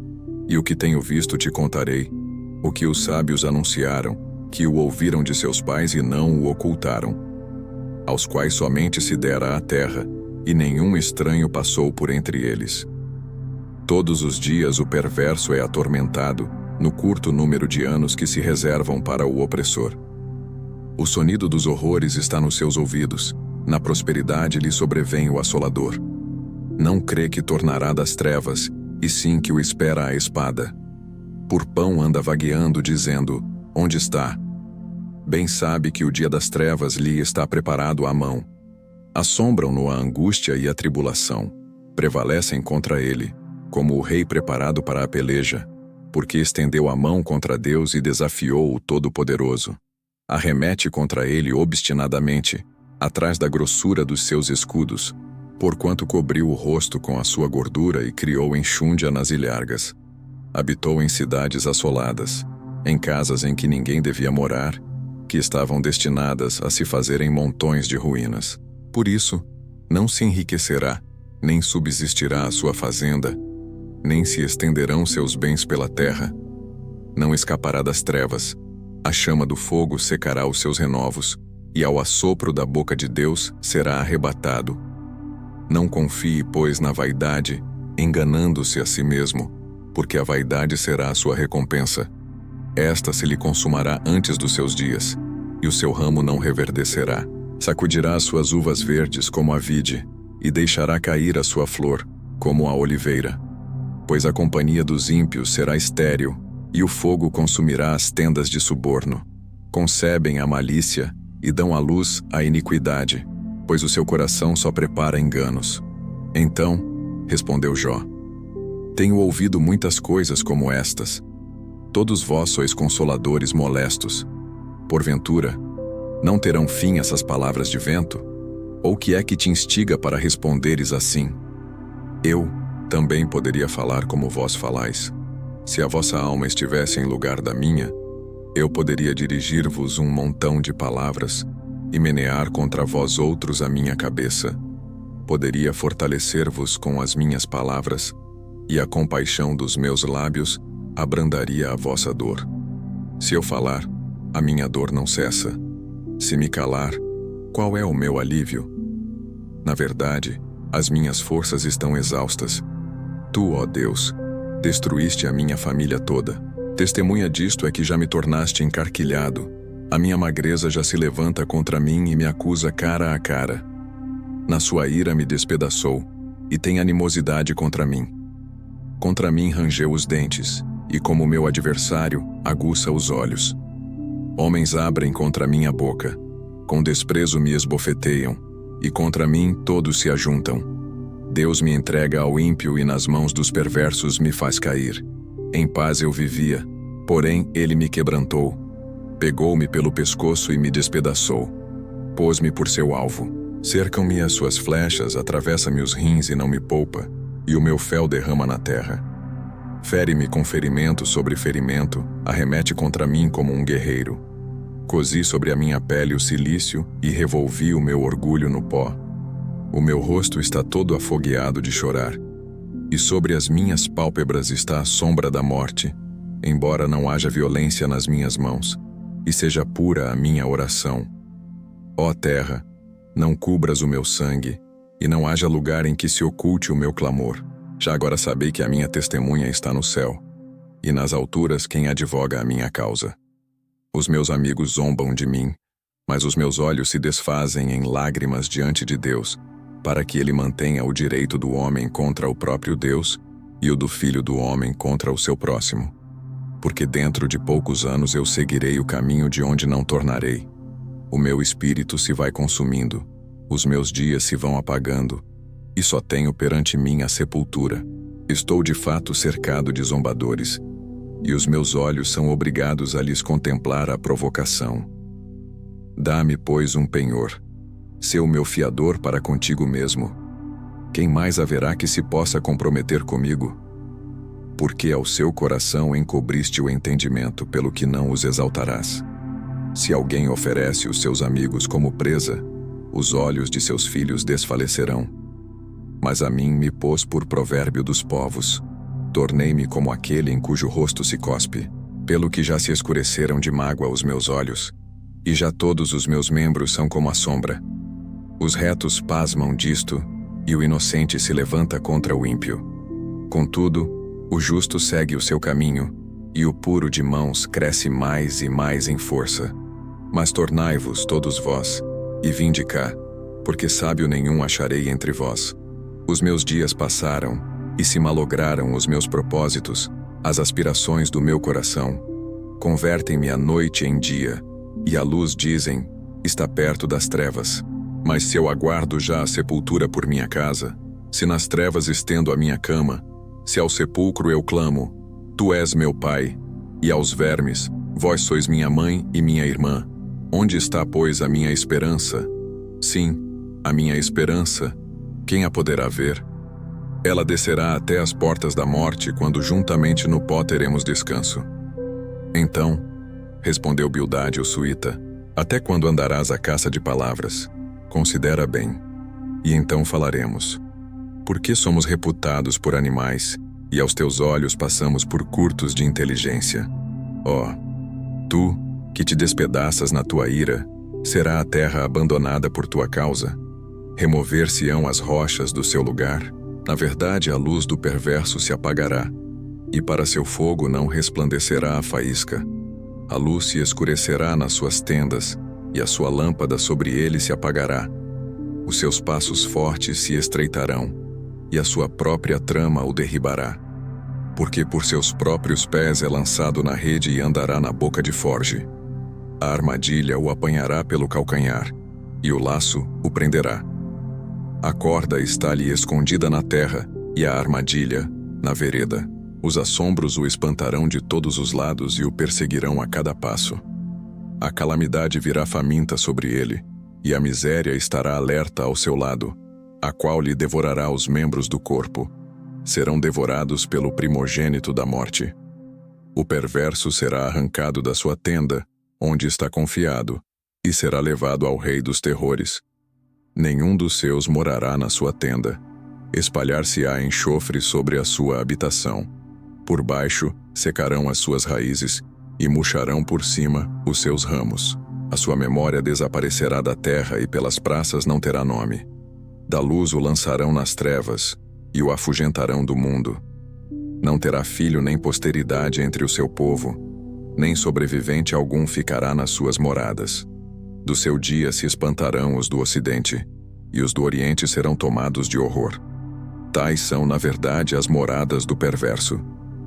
e o que tenho visto te contarei, o que os sábios anunciaram, que o ouviram de seus pais e não o ocultaram, aos quais somente se dera a terra, e nenhum estranho passou por entre eles. Todos os dias o perverso é atormentado, no curto número de anos que se reservam para o opressor. O sonido dos horrores está nos seus ouvidos, na prosperidade lhe sobrevém o assolador. Não crê que tornará das trevas, e sim que o espera a espada. Por pão anda vagueando, dizendo: onde está? Bem sabe que o dia das trevas lhe está preparado à mão. Assombram-no a angústia e a tribulação. Prevalecem contra ele, como o rei preparado para a peleja, porque estendeu a mão contra Deus e desafiou o Todo-Poderoso. Arremete contra ele obstinadamente, atrás da grossura dos seus escudos, porquanto cobriu o rosto com a sua gordura e criou enxúndia nas ilhargas. Habitou em cidades assoladas, em casas em que ninguém devia morar, que estavam destinadas a se fazerem montões de ruínas. Por isso, não se enriquecerá, nem subsistirá a sua fazenda, nem se estenderão seus bens pela terra. Não escapará das trevas, a chama do fogo secará os seus renovos, e ao assopro da boca de Deus será arrebatado. Não confie, pois, na vaidade, enganando-se a si mesmo, porque a vaidade será a sua recompensa. Esta se lhe consumará antes dos seus dias, e o seu ramo não reverdecerá. Sacudirá as suas uvas verdes como a vide, e deixará cair a sua flor, como a oliveira. Pois a companhia dos ímpios será estéril, e o fogo consumirá as tendas de suborno. Concebem a malícia, e dão à luz a iniquidade, pois o seu coração só prepara enganos. Então, respondeu Jó: tenho ouvido muitas coisas como estas. Todos vós sois consoladores molestos. Porventura, não terão fim essas palavras de vento? Ou que é que te instiga para responderes assim? Eu também poderia falar como vós falais. Se a vossa alma estivesse em lugar da minha, eu poderia dirigir-vos um montão de palavras e menear contra vós outros a minha cabeça. Poderia fortalecer-vos com as minhas palavras, e a compaixão dos meus lábios abrandaria a vossa dor. Se eu falar, a minha dor não cessa. Se me calar, qual é o meu alívio? Na verdade, as minhas forças estão exaustas. Tu, ó Deus, destruíste a minha família toda. Testemunha disto é que já me tornaste encarquilhado. A minha magreza já se levanta contra mim e me acusa cara a cara. Na sua ira me despedaçou, e tem animosidade contra mim. Contra mim rangeu os dentes, e como meu adversário, aguça os olhos. Homens abrem contra mim a boca, com desprezo me esbofeteiam, e contra mim todos se ajuntam. Deus me entrega ao ímpio e nas mãos dos perversos me faz cair. Em paz eu vivia, porém ele me quebrantou. Pegou-me pelo pescoço e me despedaçou. Pôs-me por seu alvo. Cercam-me as suas flechas, atravessa-me os rins e não me poupa, e o meu fel derrama na terra. Fere-me com ferimento sobre ferimento, arremete contra mim como um guerreiro. Cozi sobre a minha pele o cilício e revolvi o meu orgulho no pó. O meu rosto está todo afogueado de chorar, e sobre as minhas pálpebras está a sombra da morte, embora não haja violência nas minhas mãos, e seja pura a minha oração. Ó terra, não cubras o meu sangue, e não haja lugar em que se oculte o meu clamor. Já agora sabei que a minha testemunha está no céu, e nas alturas quem advoga a minha causa. Os meus amigos zombam de mim, mas os meus olhos se desfazem em lágrimas diante de Deus, para que ele mantenha o direito do homem contra o próprio Deus e o do filho do homem contra o seu próximo. Porque dentro de poucos anos eu seguirei o caminho de onde não tornarei. O meu espírito se vai consumindo, os meus dias se vão apagando, e só tenho perante mim a sepultura. Estou de fato cercado de zombadores, e os meus olhos são obrigados a lhes contemplar a provocação. Dá-me, pois, um penhor. Sê o meu fiador para contigo mesmo. Quem mais haverá que se possa comprometer comigo? Porque ao seu coração encobriste o entendimento, pelo que não os exaltarás. Se alguém oferece os seus amigos como presa, os olhos de seus filhos desfalecerão. Mas a mim me pôs por provérbio dos povos. Tornei-me como aquele em cujo rosto se cospe, pelo que já se escureceram de mágoa os meus olhos, e já todos os meus membros são como a sombra. Os retos pasmam disto, e o inocente se levanta contra o ímpio. Contudo, o justo segue o seu caminho, e o puro de mãos cresce mais e mais em força. Mas tornai-vos todos vós, e vinde cá, porque sábio nenhum acharei entre vós. Os meus dias passaram, e se malograram os meus propósitos, as aspirações do meu coração. Convertem-me a noite em dia, e a luz, dizem, está perto das trevas. Mas se eu aguardo já a sepultura por minha casa, se nas trevas estendo a minha cama, se ao sepulcro eu clamo, tu és meu pai, e aos vermes, vós sois minha mãe e minha irmã. Onde está, pois, a minha esperança? Sim, a minha esperança, quem a poderá ver? Ela descerá até as portas da morte, quando juntamente no pó teremos descanso. Então, respondeu Bildade o suíta, até quando andarás à caça de palavras? Considera bem, e então falaremos. Por que somos reputados por animais, e aos teus olhos passamos por curtos de inteligência? Ó, tu, que te despedaças na tua ira, será a terra abandonada por tua causa? Remover-se-ão as rochas do seu lugar? Na verdade, a luz do perverso se apagará, e para seu fogo não resplandecerá a faísca. A luz se escurecerá nas suas tendas, e a sua lâmpada sobre ele se apagará. Os seus passos fortes se estreitarão, e a sua própria trama o derribará. Porque por seus próprios pés é lançado na rede e andará na boca de forge. A armadilha o apanhará pelo calcanhar, e o laço o prenderá. A corda está-lhe escondida na terra, e a armadilha, na vereda. Os assombros o espantarão de todos os lados e o perseguirão a cada passo. A calamidade virá faminta sobre ele, e a miséria estará alerta ao seu lado, a qual lhe devorará os membros do corpo. Serão devorados pelo primogênito da morte. O perverso será arrancado da sua tenda, onde está confiado, e será levado ao rei dos terrores. Nenhum dos seus morará na sua tenda. Espalhar-se-á enxofre sobre a sua habitação. Por baixo secarão as suas raízes, e murcharão por cima os seus ramos. A sua memória desaparecerá da terra e pelas praças não terá nome. Da luz o lançarão nas trevas, e o afugentarão do mundo. Não terá filho nem posteridade entre o seu povo, nem sobrevivente algum ficará nas suas moradas. Do seu dia se espantarão os do ocidente, e os do oriente serão tomados de horror. Tais são, na verdade, as moradas do perverso,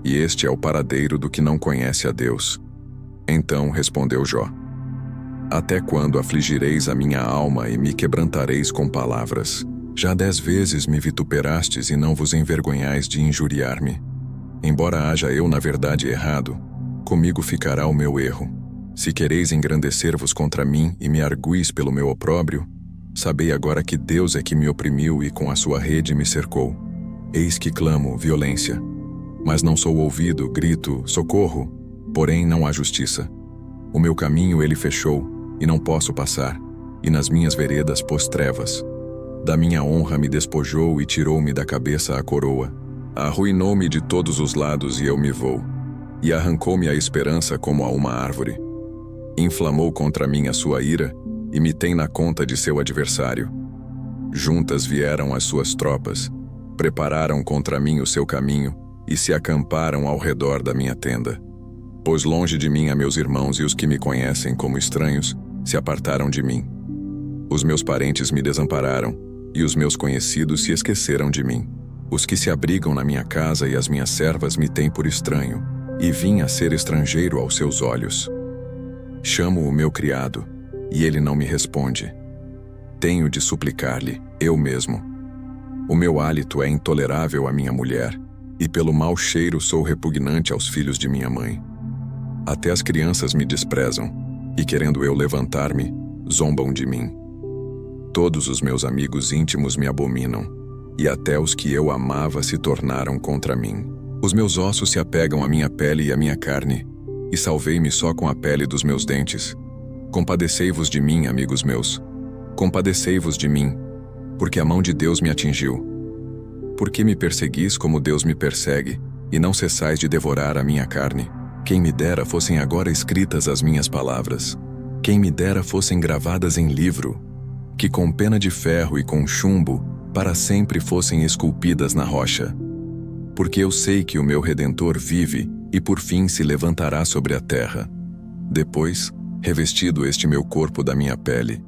e este é o paradeiro do que não conhece a Deus. Então respondeu Jó: Até quando afligireis a minha alma e me quebrantareis com palavras? Já 10 vezes me vituperastes e não vos envergonhais de injuriar-me. Embora haja eu na verdade errado, comigo ficará o meu erro. Se quereis engrandecer-vos contra mim e me arguis pelo meu opróbrio, sabei agora que Deus é que me oprimiu e com a sua rede me cercou. Eis que clamo violência. Mas não sou ouvido, grito, socorro, porém não há justiça. O meu caminho ele fechou, e não posso passar, e nas minhas veredas pôs trevas. Da minha honra me despojou e tirou-me da cabeça a coroa. Arruinou-me de todos os lados e eu me vou, e arrancou-me a esperança como a uma árvore. Inflamou contra mim a sua ira, e me tem na conta de seu adversário. Juntas vieram as suas tropas, prepararam contra mim o seu caminho, e se acamparam ao redor da minha tenda. Pôs longe de mim a meus irmãos e os que me conhecem como estranhos, se apartaram de mim. Os meus parentes me desampararam, e os meus conhecidos se esqueceram de mim. Os que se abrigam na minha casa e as minhas servas me têm por estranho, e vim a ser estrangeiro aos seus olhos. Chamo o meu criado, e ele não me responde. Tenho de suplicar-lhe, eu mesmo. O meu hálito é intolerável à minha mulher, e pelo mau cheiro sou repugnante aos filhos de minha mãe. Até as crianças me desprezam, e querendo eu levantar-me, zombam de mim. Todos os meus amigos íntimos me abominam, e até os que eu amava se tornaram contra mim. Os meus ossos se apegam à minha pele e à minha carne, e salvei-me só com a pele dos meus dentes. Compadecei-vos de mim, amigos meus. Compadecei-vos de mim, porque a mão de Deus me atingiu. Por que me perseguis como Deus me persegue, e não cessais de devorar a minha carne? Quem me dera fossem agora escritas as minhas palavras. Quem me dera fossem gravadas em livro, que com pena de ferro e com chumbo, para sempre fossem esculpidas na rocha. Porque eu sei que o meu Redentor vive, e por fim se levantará sobre a terra. Depois, revestido este meu corpo da minha pele,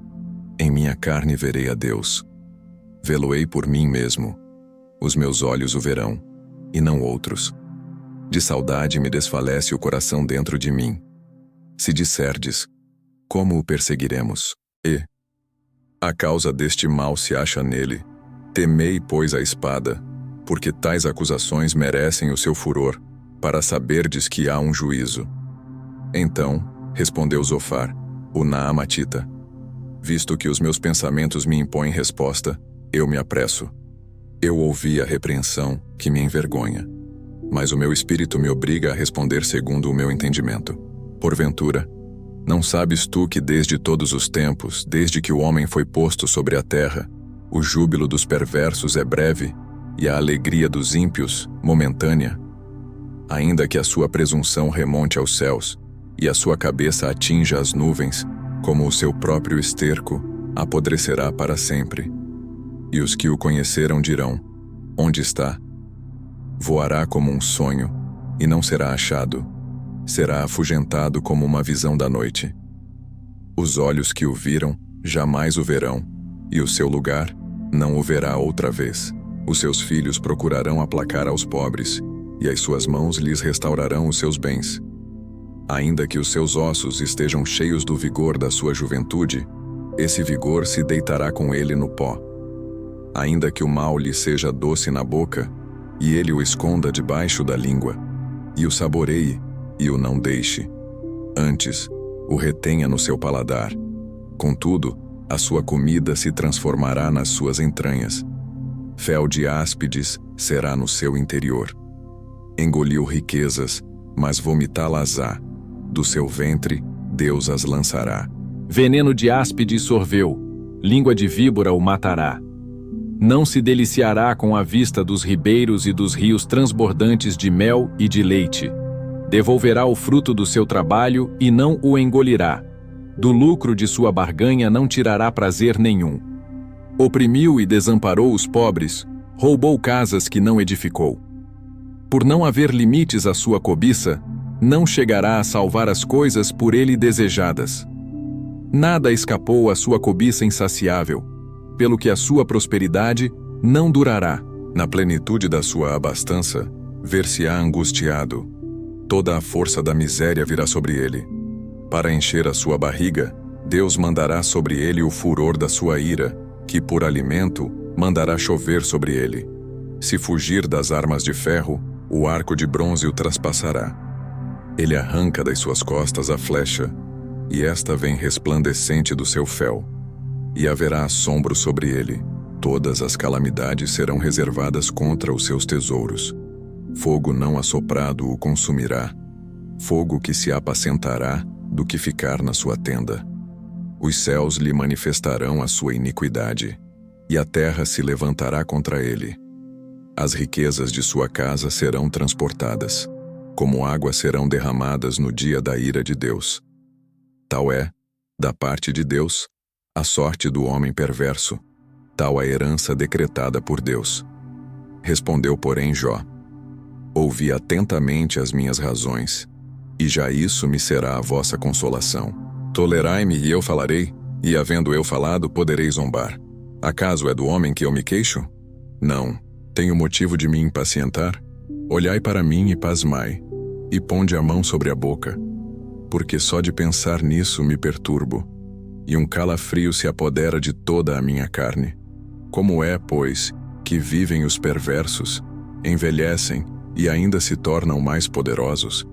em minha carne verei a Deus. Vê-lo-ei por mim mesmo. Os meus olhos o verão, e não outros. De saudade me desfalece o coração dentro de mim. Se disserdes, como o perseguiremos? E a causa deste mal se acha nele. Temei, pois, a espada, porque tais acusações merecem o seu furor, para saberdes que há um juízo. Então, respondeu Zofar, o Naamatita: visto que os meus pensamentos me impõem resposta, eu me apresso. Eu ouvi a repreensão, que me envergonha, mas o meu espírito me obriga a responder segundo o meu entendimento. Porventura, não sabes tu que desde todos os tempos, desde que o homem foi posto sobre a terra, o júbilo dos perversos é breve, e a alegria dos ímpios, momentânea? Ainda que a sua presunção remonte aos céus, e a sua cabeça atinja as nuvens, como o seu próprio esterco, apodrecerá para sempre. E os que o conheceram dirão: onde está? Voará como um sonho, e não será achado. Será afugentado como uma visão da noite. Os olhos que o viram jamais o verão, e o seu lugar não o verá outra vez. Os seus filhos procurarão aplacar aos pobres, e as suas mãos lhes restaurarão os seus bens. Ainda que os seus ossos estejam cheios do vigor da sua juventude, esse vigor se deitará com ele no pó. Ainda que o mal lhe seja doce na boca, e ele o esconda debaixo da língua, e o saboreie, e o não deixe. Antes, o retenha no seu paladar. Contudo, a sua comida se transformará nas suas entranhas. Fel de áspides será no seu interior. Engoliu riquezas, mas vomitá-las-á. Do seu ventre, Deus as lançará. Veneno de áspide sorveu, língua de víbora o matará. Não se deliciará com a vista dos ribeiros e dos rios transbordantes de mel e de leite. Devolverá o fruto do seu trabalho e não o engolirá. Do lucro de sua barganha não tirará prazer nenhum. Oprimiu e desamparou os pobres, roubou casas que não edificou. Por não haver limites à sua cobiça, não chegará a salvar as coisas por ele desejadas. Nada escapou à sua cobiça insaciável, pelo que a sua prosperidade não durará. Na plenitude da sua abastança, ver-se-á angustiado. Toda a força da miséria virá sobre ele. Para encher a sua barriga, Deus mandará sobre ele o furor da sua ira, que por alimento mandará chover sobre ele. Se fugir das armas de ferro, o arco de bronze o traspassará. Ele arranca das suas costas a flecha, e esta vem resplandecente do seu fel. E haverá assombro sobre ele. Todas as calamidades serão reservadas contra os seus tesouros. Fogo não assoprado o consumirá. Fogo que se apacentará do que ficar na sua tenda. Os céus lhe manifestarão a sua iniquidade, e a terra se levantará contra ele. As riquezas de sua casa serão transportadas, como águas serão derramadas no dia da ira de Deus. Tal é, da parte de Deus, a sorte do homem perverso, tal a herança decretada por Deus. Respondeu, porém, Jó: ouvi atentamente as minhas razões, e já isso me será a vossa consolação. Tolerai-me e eu falarei, e havendo eu falado, poderei zombar. Acaso é do homem que eu me queixo? Não. Tenho motivo de me impacientar? Olhai para mim e pasmai, e ponde a mão sobre a boca, porque só de pensar nisso me perturbo, e um calafrio se apodera de toda a minha carne. Como é, pois, que vivem os perversos, envelhecem e ainda se tornam mais poderosos?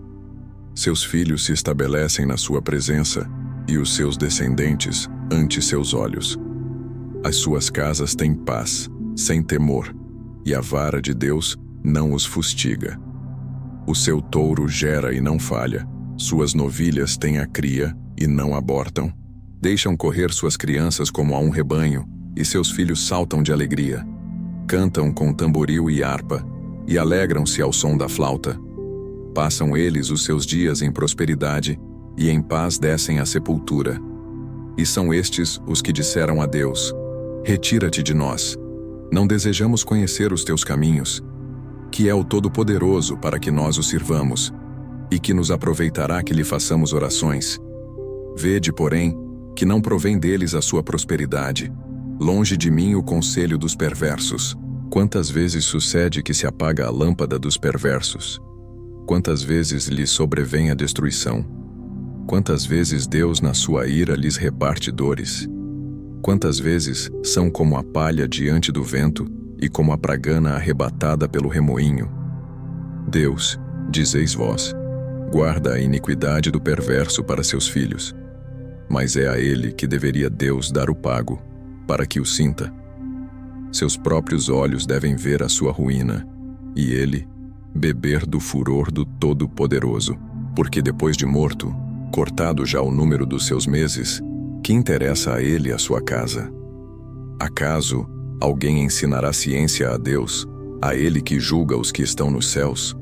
Seus filhos se estabelecem na sua presença, e os seus descendentes ante seus olhos. As suas casas têm paz, sem temor, e a vara de Deus não os fustiga. O seu touro gera e não falha, suas novilhas têm a cria e não abortam. Deixam correr suas crianças como a um rebanho, e seus filhos saltam de alegria. Cantam com tamboril e harpa, e alegram-se ao som da flauta. Passam eles os seus dias em prosperidade, e em paz descem à sepultura. E são estes os que disseram a Deus: retira-te de nós. Não desejamos conhecer os teus caminhos, que é o Todo-Poderoso para que nós o sirvamos, e que nos aproveitará que lhe façamos orações. Vede, porém, que não provém deles a sua prosperidade. Longe de mim o conselho dos perversos. Quantas vezes sucede que se apaga a lâmpada dos perversos? Quantas vezes lhes sobrevém a destruição? Quantas vezes Deus na sua ira lhes reparte dores? Quantas vezes são como a palha diante do vento e como a pragana arrebatada pelo remoinho? Deus, dizeis vós, guarda a iniquidade do perverso para seus filhos. Mas é a ele que deveria Deus dar o pago, para que o sinta. Seus próprios olhos devem ver a sua ruína, e ele beber do furor do Todo-Poderoso. Porque depois de morto, cortado já o número dos seus meses, que interessa a ele a sua casa? Acaso alguém ensinará ciência a Deus, a ele que julga os que estão nos céus?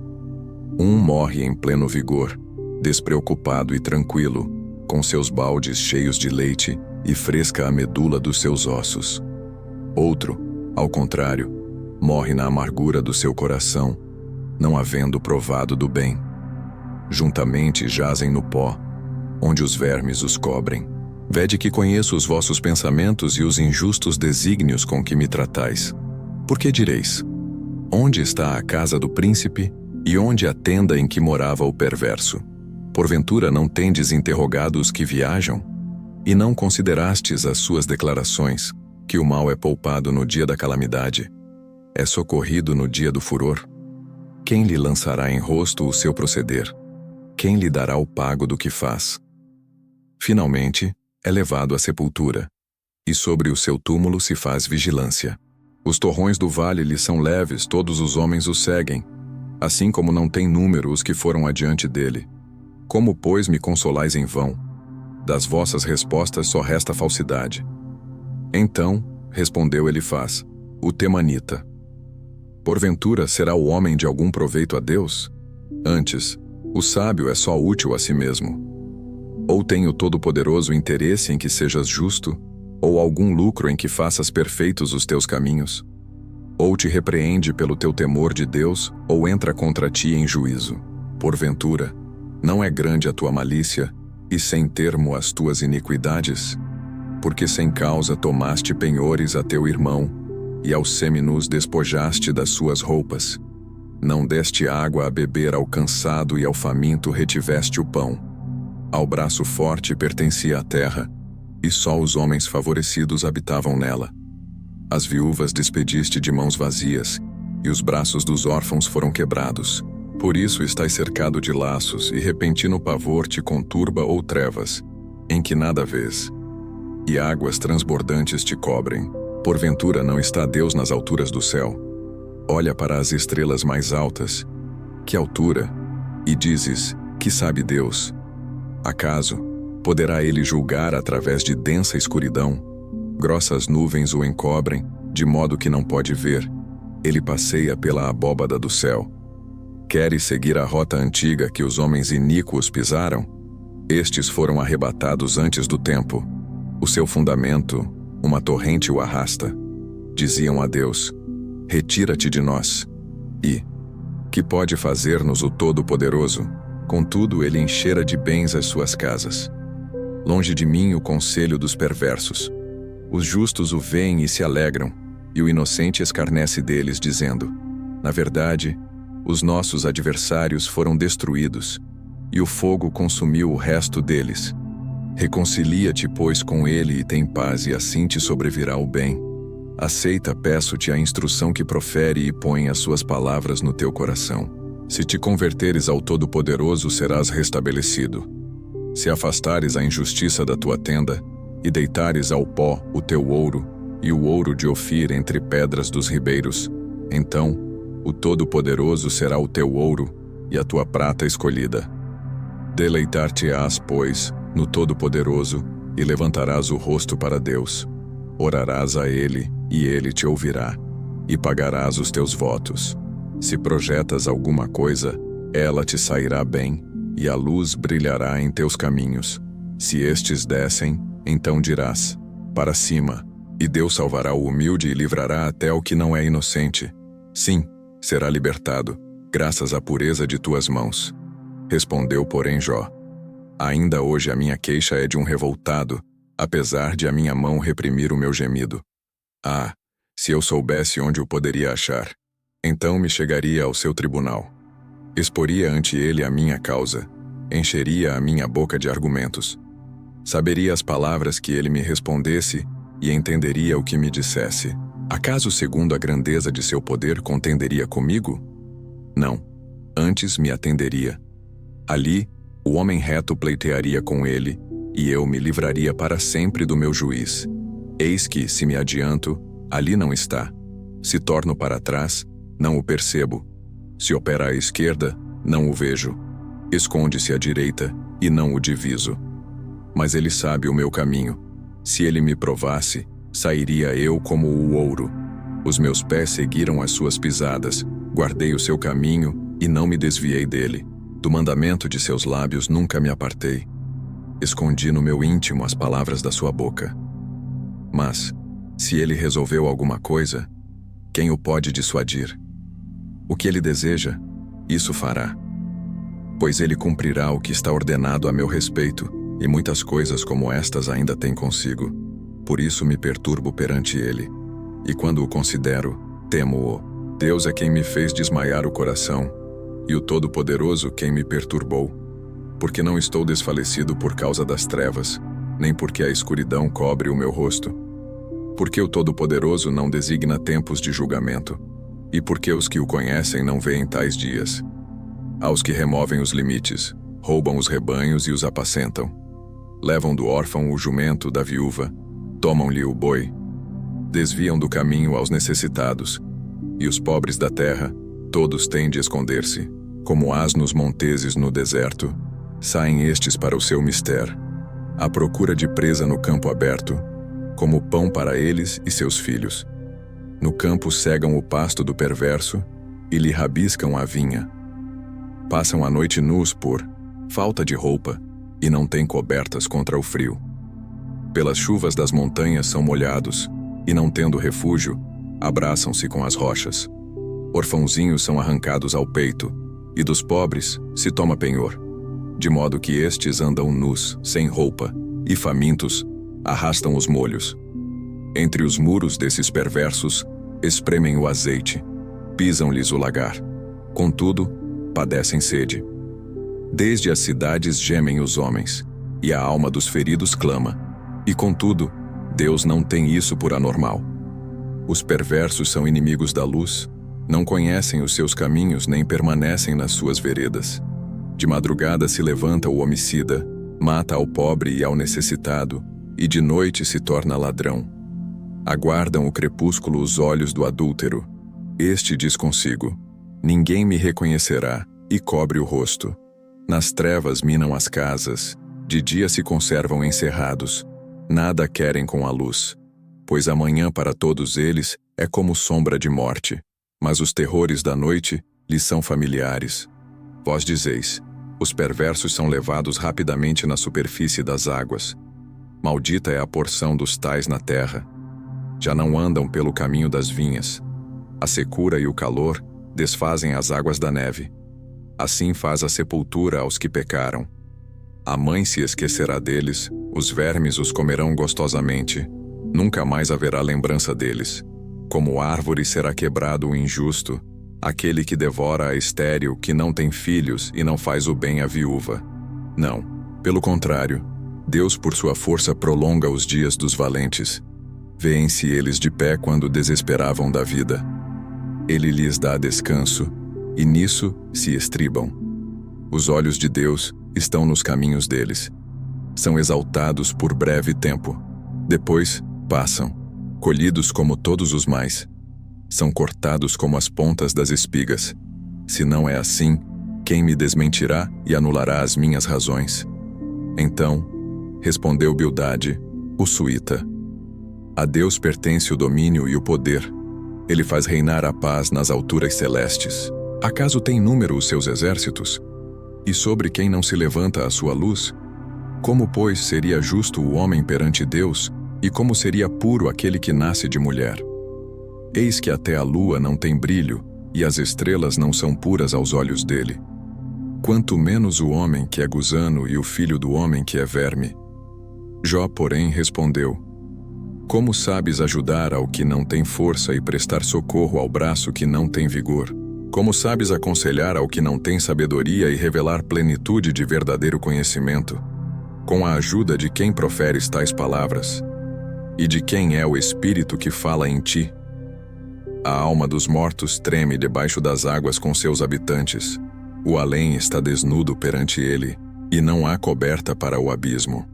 Um morre em pleno vigor, despreocupado e tranquilo, com seus baldes cheios de leite e fresca a medula dos seus ossos. Outro, ao contrário, morre na amargura do seu coração, não havendo provado do bem. Juntamente jazem no pó, onde os vermes os cobrem. Vede que conheço os vossos pensamentos e os injustos desígnios com que me tratais. Por que direis: onde está a casa do príncipe, e onde a tenda em que morava o perverso? Porventura não tendes interrogado os que viajam? E não considerastes as suas declarações, que o mal é poupado no dia da calamidade, é socorrido no dia do furor? Quem lhe lançará em rosto o seu proceder? Quem lhe dará o pago do que faz? Finalmente, é levado à sepultura, e sobre o seu túmulo se faz vigilância. Os torrões do vale lhe são leves, todos os homens o seguem, assim como não tem número os que foram adiante dele. Como, pois, me consolais em vão? Das vossas respostas só resta falsidade. Então, respondeu Elifaz, o temanita: porventura será o homem de algum proveito a Deus? Antes, o sábio é só útil a si mesmo. Ou tem o Todo-Poderoso interesse em que sejas justo, ou algum lucro em que faças perfeitos os teus caminhos? Ou te repreende pelo teu temor de Deus, ou entra contra ti em juízo? Porventura, não é grande a tua malícia, e sem termo as tuas iniquidades? Porque sem causa tomaste penhores a teu irmão, e aos seminus despojaste das suas roupas. Não deste água a beber ao cansado, e ao faminto retiveste o pão. Ao braço forte pertencia a terra, e só os homens favorecidos habitavam nela. As viúvas despediste de mãos vazias, e os braços dos órfãos foram quebrados. Por isso estás cercado de laços, e repentino pavor te conturba ou trevas, em que nada vês. E águas transbordantes te cobrem. Porventura não está Deus nas alturas do céu? Olha para as estrelas mais altas. Que altura! E dizes: que sabe Deus? Acaso poderá ele julgar através de densa escuridão? Grossas nuvens o encobrem, de modo que não pode ver. Ele passeia pela abóbada do céu. Queres seguir a rota antiga que os homens iníquos pisaram? Estes foram arrebatados antes do tempo. O seu fundamento, uma torrente o arrasta. Diziam a Deus: retira-te de nós. E que pode fazer-nos o Todo-Poderoso? Contudo, ele enchera de bens as suas casas. Longe de mim o conselho dos perversos. Os justos o veem e se alegram, e o inocente escarnece deles, dizendo: na verdade, os nossos adversários foram destruídos, e o fogo consumiu o resto deles. Reconcilia-te, pois, com ele e tem paz, e assim te sobrevirá o bem. Aceita, peço-te, a instrução que profere e põe as suas palavras no teu coração. Se te converteres ao Todo-Poderoso, serás restabelecido. Se afastares a injustiça da tua tenda, e deitares ao pó o teu ouro, e o ouro de Ofir entre pedras dos ribeiros, então o Todo-Poderoso será o teu ouro, e a tua prata escolhida. Deleitar-te-ás, pois, no Todo-Poderoso, e levantarás o rosto para Deus. Orarás a Ele, e Ele te ouvirá, e pagarás os teus votos. Se projetas alguma coisa, ela te sairá bem, e a luz brilhará em teus caminhos. Se estes descem, então dirás: para cima, e Deus salvará o humilde e livrará até o que não é inocente. Sim, será libertado, graças à pureza de tuas mãos. Respondeu, porém, Jó: ainda hoje a minha queixa é de um revoltado, apesar de a minha mão reprimir o meu gemido. Ah, se eu soubesse onde o poderia achar, então me chegaria ao seu tribunal. Exporia ante ele a minha causa, encheria a minha boca de argumentos. Saberia as palavras que ele me respondesse e entenderia o que me dissesse. Acaso, segundo a grandeza de seu poder, contenderia comigo? Não, antes me atenderia. Ali, o homem reto pleitearia com ele, e eu me livraria para sempre do meu juiz. Eis que, se me adianto, ali não está. Se torno para trás, não o percebo. Se opera à esquerda, não o vejo. Esconde-se à direita, e não o diviso. Mas ele sabe o meu caminho. Se ele me provasse, sairia eu como o ouro. Os meus pés seguiram as suas pisadas, guardei o seu caminho e não me desviei dele. Do mandamento de seus lábios nunca me apartei. Escondi no meu íntimo as palavras da sua boca. Mas, se ele resolveu alguma coisa, quem o pode dissuadir? O que ele deseja, isso fará. Pois ele cumprirá o que está ordenado a meu respeito, e muitas coisas como estas ainda tem consigo. Por isso me perturbo perante ele, e quando o considero, temo-o. Deus é quem me fez desmaiar o coração, e o Todo-Poderoso quem me perturbou. Porque não estou desfalecido por causa das trevas, nem porque a escuridão cobre o meu rosto. Porque o Todo-Poderoso não designa tempos de julgamento, e porque os que o conhecem não veem tais dias. Aos que removem os limites, roubam os rebanhos e os apacentam. Levam do órfão o jumento da viúva, tomam-lhe o boi. Desviam do caminho aos necessitados, e os pobres da terra, todos têm de esconder-se. Como asnos monteses no deserto, saem estes para o seu mister, à procura de presa no campo aberto, como pão para eles e seus filhos. No campo cegam o pasto do perverso e lhe rabiscam a vinha. Passam a noite nus por falta de roupa e não têm cobertas contra o frio. Pelas chuvas das montanhas são molhados e, não tendo refúgio, abraçam-se com as rochas. Orfãozinhos são arrancados ao peito e dos pobres se toma penhor, de modo que estes andam nus, sem roupa, e famintos arrastam os molhos. Entre os muros desses perversos, espremem o azeite, pisam-lhes o lagar. Contudo, padecem sede. Desde as cidades gemem os homens, e a alma dos feridos clama. E contudo, Deus não tem isso por anormal. Os perversos são inimigos da luz, não conhecem os seus caminhos nem permanecem nas suas veredas. De madrugada se levanta o homicida, mata ao pobre e ao necessitado, e de noite se torna ladrão. Aguardam o crepúsculo os olhos do adúltero. Este diz consigo: ninguém me reconhecerá, e cobre o rosto. Nas trevas minam as casas, de dia se conservam encerrados. Nada querem com a luz, pois a manhã para todos eles é como sombra de morte, mas os terrores da noite lhes são familiares. Vós dizeis: os perversos são levados rapidamente na superfície das águas. Maldita é a porção dos tais na terra. Já não andam pelo caminho das vinhas. A secura e o calor desfazem as águas da neve. Assim faz a sepultura aos que pecaram. A mãe se esquecerá deles, os vermes os comerão gostosamente. Nunca mais haverá lembrança deles. Como árvore será quebrado o injusto, aquele que devora a estéril, que não tem filhos e não faz o bem à viúva. Não, pelo contrário, Deus por sua força prolonga os dias dos valentes. Vêem-se eles de pé quando desesperavam da vida. Ele lhes dá descanso, e nisso se estribam. Os olhos de Deus estão nos caminhos deles. São exaltados por breve tempo. Depois passam, colhidos como todos os mais. São cortados como as pontas das espigas. Se não é assim, quem me desmentirá e anulará as minhas razões? Então, respondeu Bildade, o suíta: a Deus pertence o domínio e o poder. Ele faz reinar a paz nas alturas celestes. Acaso tem número os seus exércitos? E sobre quem não se levanta a sua luz? Como, pois, seria justo o homem perante Deus, e como seria puro aquele que nasce de mulher? Eis que até a lua não tem brilho, e as estrelas não são puras aos olhos dele. Quanto menos o homem que é gusano e o filho do homem que é verme. Jó, porém, respondeu: como sabes ajudar ao que não tem força e prestar socorro ao braço que não tem vigor? Como sabes aconselhar ao que não tem sabedoria e revelar plenitude de verdadeiro conhecimento? Com a ajuda de quem proferes tais palavras? E de quem é o Espírito que fala em ti? A alma dos mortos treme debaixo das águas com seus habitantes. O além está desnudo perante ele, e não há coberta para o abismo.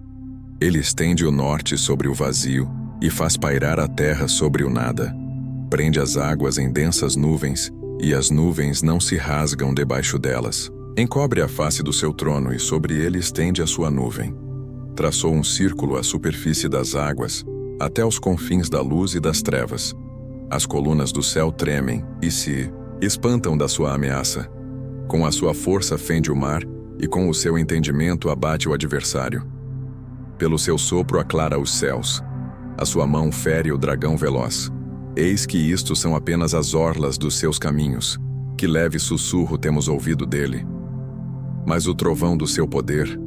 Ele estende o norte sobre o vazio, e faz pairar a terra sobre o nada. Prende as águas em densas nuvens, e as nuvens não se rasgam debaixo delas. Encobre a face do seu trono e sobre ele estende a sua nuvem. Traçou um círculo à superfície das águas, até os confins da luz e das trevas. As colunas do céu tremem e se espantam da sua ameaça. Com a sua força fende o mar, e com o seu entendimento abate o adversário. Pelo seu sopro aclara os céus. A sua mão fere o dragão veloz. Eis que isto são apenas as orlas dos seus caminhos. Que leve sussurro temos ouvido dele. Mas o trovão do seu poder,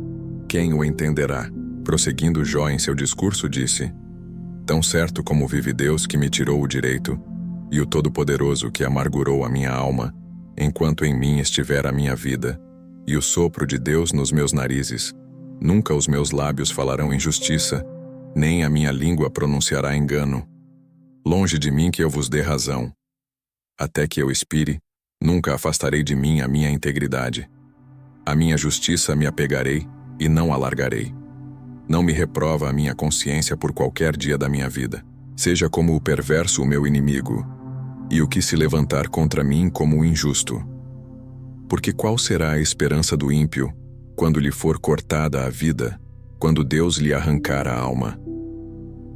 quem o entenderá? Prosseguindo Jó em seu discurso disse: Tão certo como vive Deus que me tirou o direito, e o Todo-Poderoso que amargurou a minha alma, enquanto em mim estiver a minha vida, e o sopro de Deus nos meus narizes, nunca os meus lábios falarão injustiça, nem a minha língua pronunciará engano. Longe de mim que eu vos dê razão. Até que eu expire, nunca afastarei de mim a minha integridade. A minha justiça me apegarei e não a largarei. Não me reprova a minha consciência por qualquer dia da minha vida. Seja como o perverso o meu inimigo, e o que se levantar contra mim como o injusto. Porque qual será a esperança do ímpio, quando lhe for cortada a vida, quando Deus lhe arrancar a alma?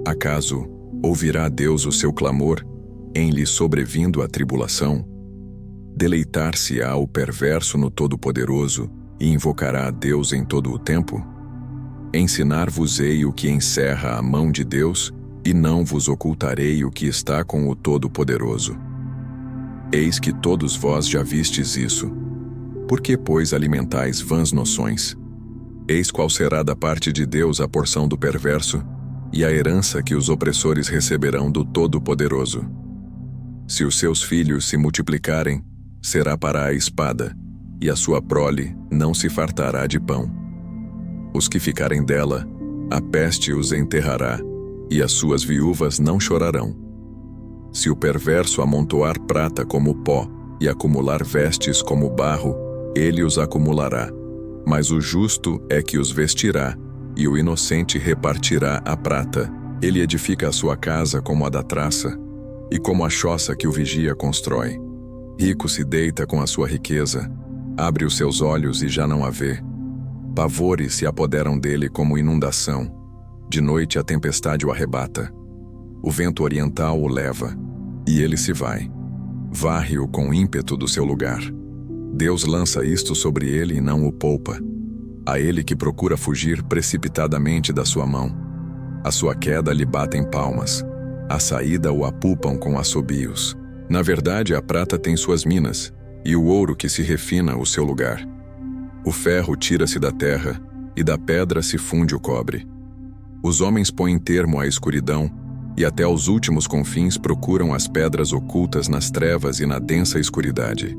Acaso ouvirá Deus o seu clamor, em lhe sobrevindo a tribulação? Deleitar-se-á o perverso no Todo-Poderoso, e invocará a Deus em todo o tempo? Ensinar-vos-ei o que encerra a mão de Deus, e não vos ocultarei o que está com o Todo-Poderoso. Eis que todos vós já vistes isso. Por que, pois, alimentais vãs noções? Eis qual será da parte de Deus a porção do perverso, e a herança que os opressores receberão do Todo-Poderoso. Se os seus filhos se multiplicarem, será para a espada, e a sua prole não se fartará de pão. Os que ficarem dela, a peste os enterrará, e as suas viúvas não chorarão. Se o perverso amontoar prata como pó, e acumular vestes como barro, ele os acumulará. Mas o justo é que os vestirá, e o inocente repartirá a prata. Ele edifica a sua casa como a da traça, e como a choça que o vigia constrói. Rico se deita com a sua riqueza, abre os seus olhos e já não a vê. Pavores se apoderam dele como inundação. De noite a tempestade o arrebata. O vento oriental o leva, e ele se vai. Varre-o com ímpeto do seu lugar. Deus lança isto sobre ele e não o poupa. A ele que procura fugir precipitadamente da sua mão. A sua queda lhe batem palmas. A saída o apupam com assobios. Na verdade, a prata tem suas minas, e o ouro que se refina o seu lugar. O ferro tira-se da terra, e da pedra se funde o cobre. Os homens põem termo à escuridão, e até aos últimos confins procuram as pedras ocultas nas trevas e na densa escuridade.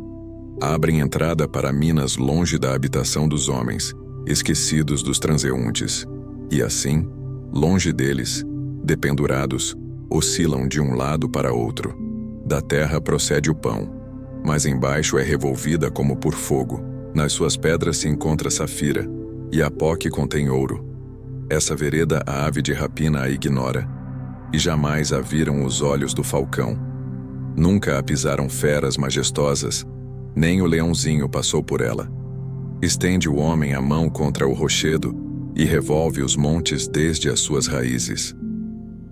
Abrem entrada para minas longe da habitação dos homens, esquecidos dos transeuntes, e assim, longe deles, dependurados, oscilam de um lado para outro. Da terra procede o pão, mas embaixo é revolvida como por fogo. Nas suas pedras se encontra safira, e a pó que contém ouro. Essa vereda a ave de rapina a ignora, e jamais a viram os olhos do falcão. Nunca a pisaram feras majestosas, nem o leãozinho passou por ela. Estende o homem a mão contra o rochedo, e revolve os montes desde as suas raízes.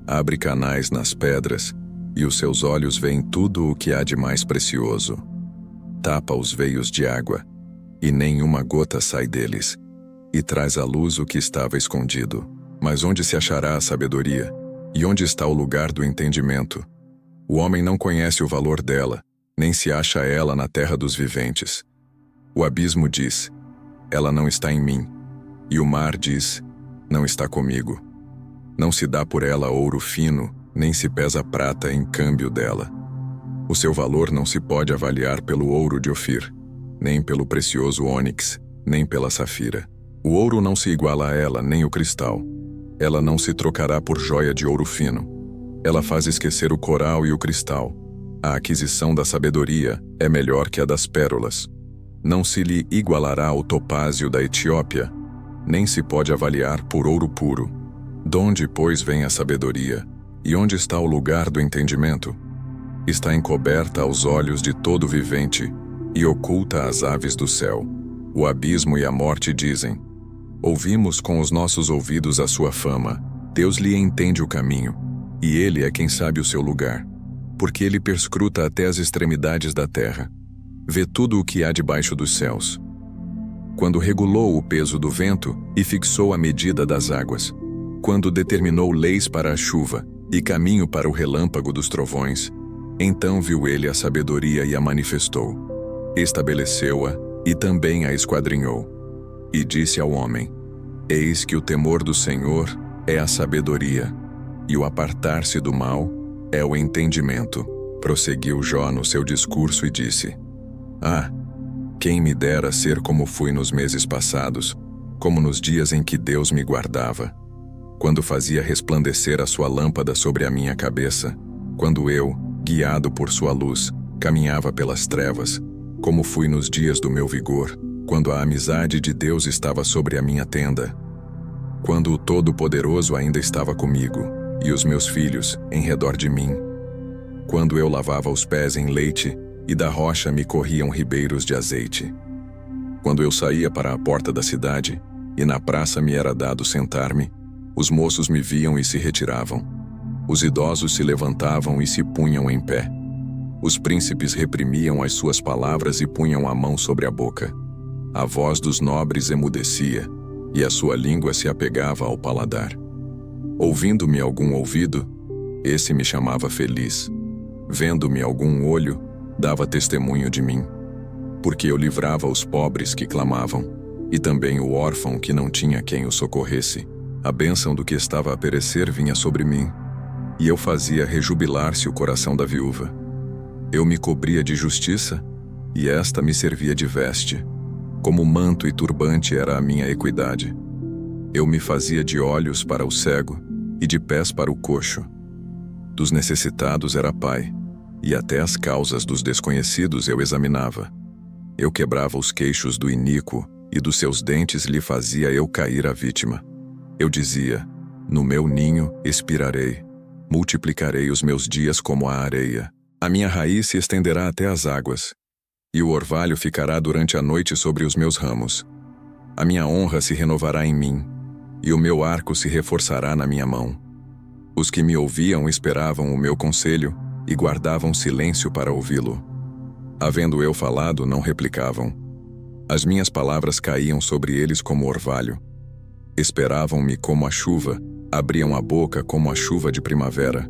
Abre canais nas pedras, e os seus olhos veem tudo o que há de mais precioso. Tapa os veios de água, e nenhuma gota sai deles, e traz à luz o que estava escondido. Mas onde se achará a sabedoria? E onde está o lugar do entendimento? O homem não conhece o valor dela, nem se acha ela na terra dos viventes. O abismo diz: ela não está em mim. E o mar diz: não está comigo. Não se dá por ela ouro fino, nem se pesa prata em câmbio dela. O seu valor não se pode avaliar pelo ouro de Ofir, nem pelo precioso ônix, nem pela safira. O ouro não se iguala a ela, nem o cristal. Ela não se trocará por joia de ouro fino. Ela faz esquecer o coral e o cristal. A aquisição da sabedoria é melhor que a das pérolas. Não se lhe igualará o topázio da Etiópia, nem se pode avaliar por ouro puro. Donde, pois, vem a sabedoria? E onde está o lugar do entendimento? Está encoberta aos olhos de todo vivente, e oculta às aves do céu. O abismo e a morte dizem: ouvimos com os nossos ouvidos a sua fama. Deus lhe entende o caminho, e ele é quem sabe o seu lugar, porque ele perscruta até as extremidades da terra. Vê tudo o que há debaixo dos céus. Quando regulou o peso do vento e fixou a medida das águas, quando determinou leis para a chuva e caminho para o relâmpago dos trovões, então viu ele a sabedoria e a manifestou. Estabeleceu-a e também a esquadrinhou. E disse ao homem: Eis que o temor do Senhor é a sabedoria, e o apartar-se do mal é o entendimento. Prosseguiu Jó no seu discurso e disse: Ah, quem me dera ser como fui nos meses passados, como nos dias em que Deus me guardava, quando fazia resplandecer a sua lâmpada sobre a minha cabeça, quando eu, guiado por sua luz, caminhava pelas trevas, como fui nos dias do meu vigor, quando a amizade de Deus estava sobre a minha tenda, quando o Todo-Poderoso ainda estava comigo, e os meus filhos em redor de mim, quando eu lavava os pés em leite, e da rocha me corriam ribeiros de azeite. Quando eu saía para a porta da cidade, e na praça me era dado sentar-me, os moços me viam e se retiravam. Os idosos se levantavam e se punham em pé. Os príncipes reprimiam as suas palavras e punham a mão sobre a boca. A voz dos nobres emudecia, e a sua língua se apegava ao paladar. Ouvindo-me algum ouvido, esse me chamava feliz. Vendo-me algum olho, dava testemunho de mim. Porque eu livrava os pobres que clamavam, e também o órfão que não tinha quem o socorresse. A bênção do que estava a perecer vinha sobre mim, e eu fazia rejubilar-se o coração da viúva. Eu me cobria de justiça, e esta me servia de veste. Como manto e turbante era a minha equidade. Eu me fazia de olhos para o cego, e de pés para o coxo. Dos necessitados era pai, e até as causas dos desconhecidos eu examinava. Eu quebrava os queixos do iníquo, e dos seus dentes lhe fazia eu cair a vítima. Eu dizia: no meu ninho expirarei, multiplicarei os meus dias como a areia. A minha raiz se estenderá até as águas, e o orvalho ficará durante a noite sobre os meus ramos. A minha honra se renovará em mim, e o meu arco se reforçará na minha mão. Os que me ouviam esperavam o meu conselho, e guardavam silêncio para ouvi-lo. Havendo eu falado, não replicavam. As minhas palavras caíam sobre eles como orvalho. Esperavam-me como a chuva, abriam a boca como a chuva de primavera.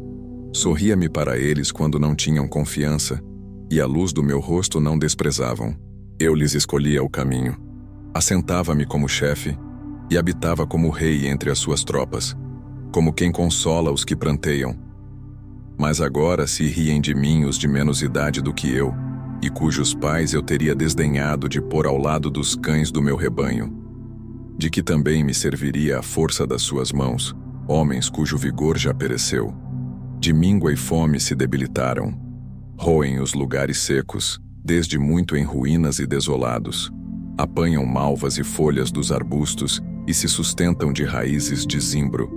Sorria-me para eles quando não tinham confiança, e a luz do meu rosto não desprezavam. Eu lhes escolhia o caminho. Assentava-me como chefe, e habitava como rei entre as suas tropas, como quem consola os que pranteiam. Mas agora se riem de mim os de menos idade do que eu, e cujos pais eu teria desdenhado de pôr ao lado dos cães do meu rebanho. De que também me serviria a força das suas mãos, homens cujo vigor já pereceu. De míngua e fome se debilitaram. Roem os lugares secos, desde muito em ruínas e desolados. Apanham malvas e folhas dos arbustos e se sustentam de raízes de zimbro.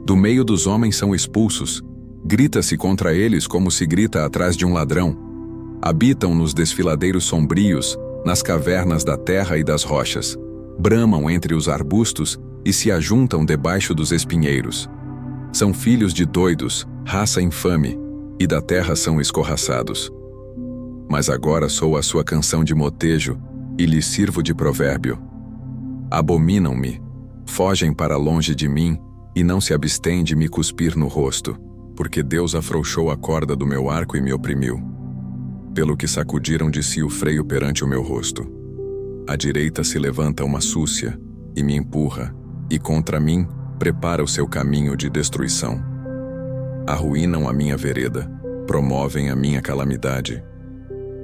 Do meio dos homens são expulsos. Grita-se contra eles como se grita atrás de um ladrão. Habitam nos desfiladeiros sombrios, nas cavernas da terra e das rochas. Bramam entre os arbustos e se ajuntam debaixo dos espinheiros. São filhos de doidos, raça infame, e da terra são escorraçados. Mas agora sou a sua canção de motejo, e lhes sirvo de provérbio. Abominam-me, fogem para longe de mim, e não se abstêm de me cuspir no rosto, porque Deus afrouxou a corda do meu arco e me oprimiu. Pelo que sacudiram de si o freio perante o meu rosto. À direita se levanta uma súcia, e me empurra, e contra mim prepara o seu caminho de destruição. Arruinam a minha vereda, promovem a minha calamidade.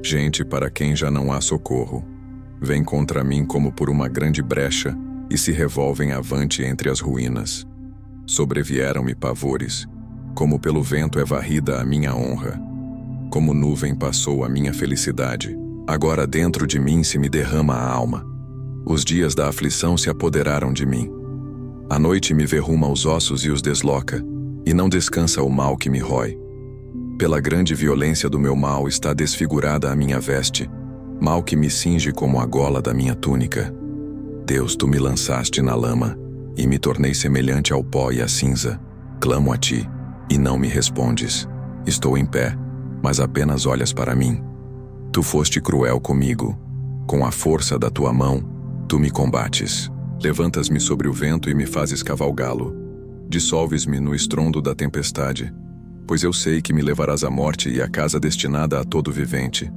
Gente para quem já não há socorro, vem contra mim como por uma grande brecha, e se revolvem avante entre as ruínas. Sobrevieram-me pavores, como pelo vento é varrida a minha honra. Como nuvem passou a minha felicidade, agora dentro de mim se me derrama a alma. Os dias da aflição se apoderaram de mim. A noite me verruma os ossos e os desloca, e não descansa o mal que me rói. Pela grande violência do meu mal está desfigurada a minha veste, mal que me cinge como a gola da minha túnica. Deus, tu me lançaste na lama, e me tornei semelhante ao pó e à cinza. Clamo a ti, e não me respondes. Estou em pé, mas apenas olhas para mim. Tu foste cruel comigo. Com a força da tua mão, tu me combates. Levantas-me sobre o vento e me fazes cavalgá-lo. Dissolves-me no estrondo da tempestade, pois eu sei que me levarás à morte e à casa destinada a todo vivente.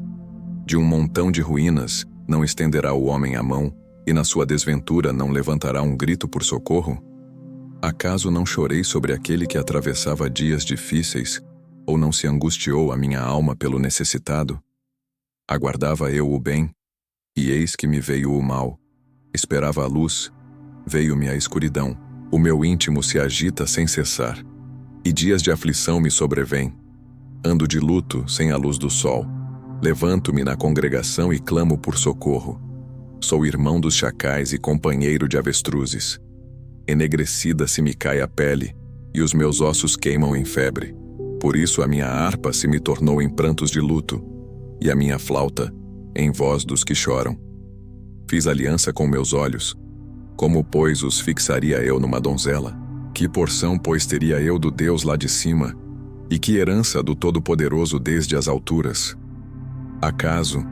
De um montão de ruínas não estenderá o homem a mão, e na sua desventura não levantará um grito por socorro? Acaso não chorei sobre aquele que atravessava dias difíceis, ou não se angustiou a minha alma pelo necessitado? Aguardava eu o bem, e eis que me veio o mal. Esperava a luz, veio-me a escuridão. O meu íntimo se agita sem cessar, e dias de aflição me sobrevêm. Ando de luto sem a luz do sol. Levanto-me na congregação e clamo por socorro. Sou irmão dos chacais e companheiro de avestruzes. Enegrecida se me cai a pele, e os meus ossos queimam em febre. Por isso a minha harpa se me tornou em prantos de luto, e a minha flauta em voz dos que choram. Fiz aliança com meus olhos. Como, pois, os fixaria eu numa donzela? Que porção, pois, teria eu do Deus lá de cima? E que herança do Todo-Poderoso desde as alturas? Acaso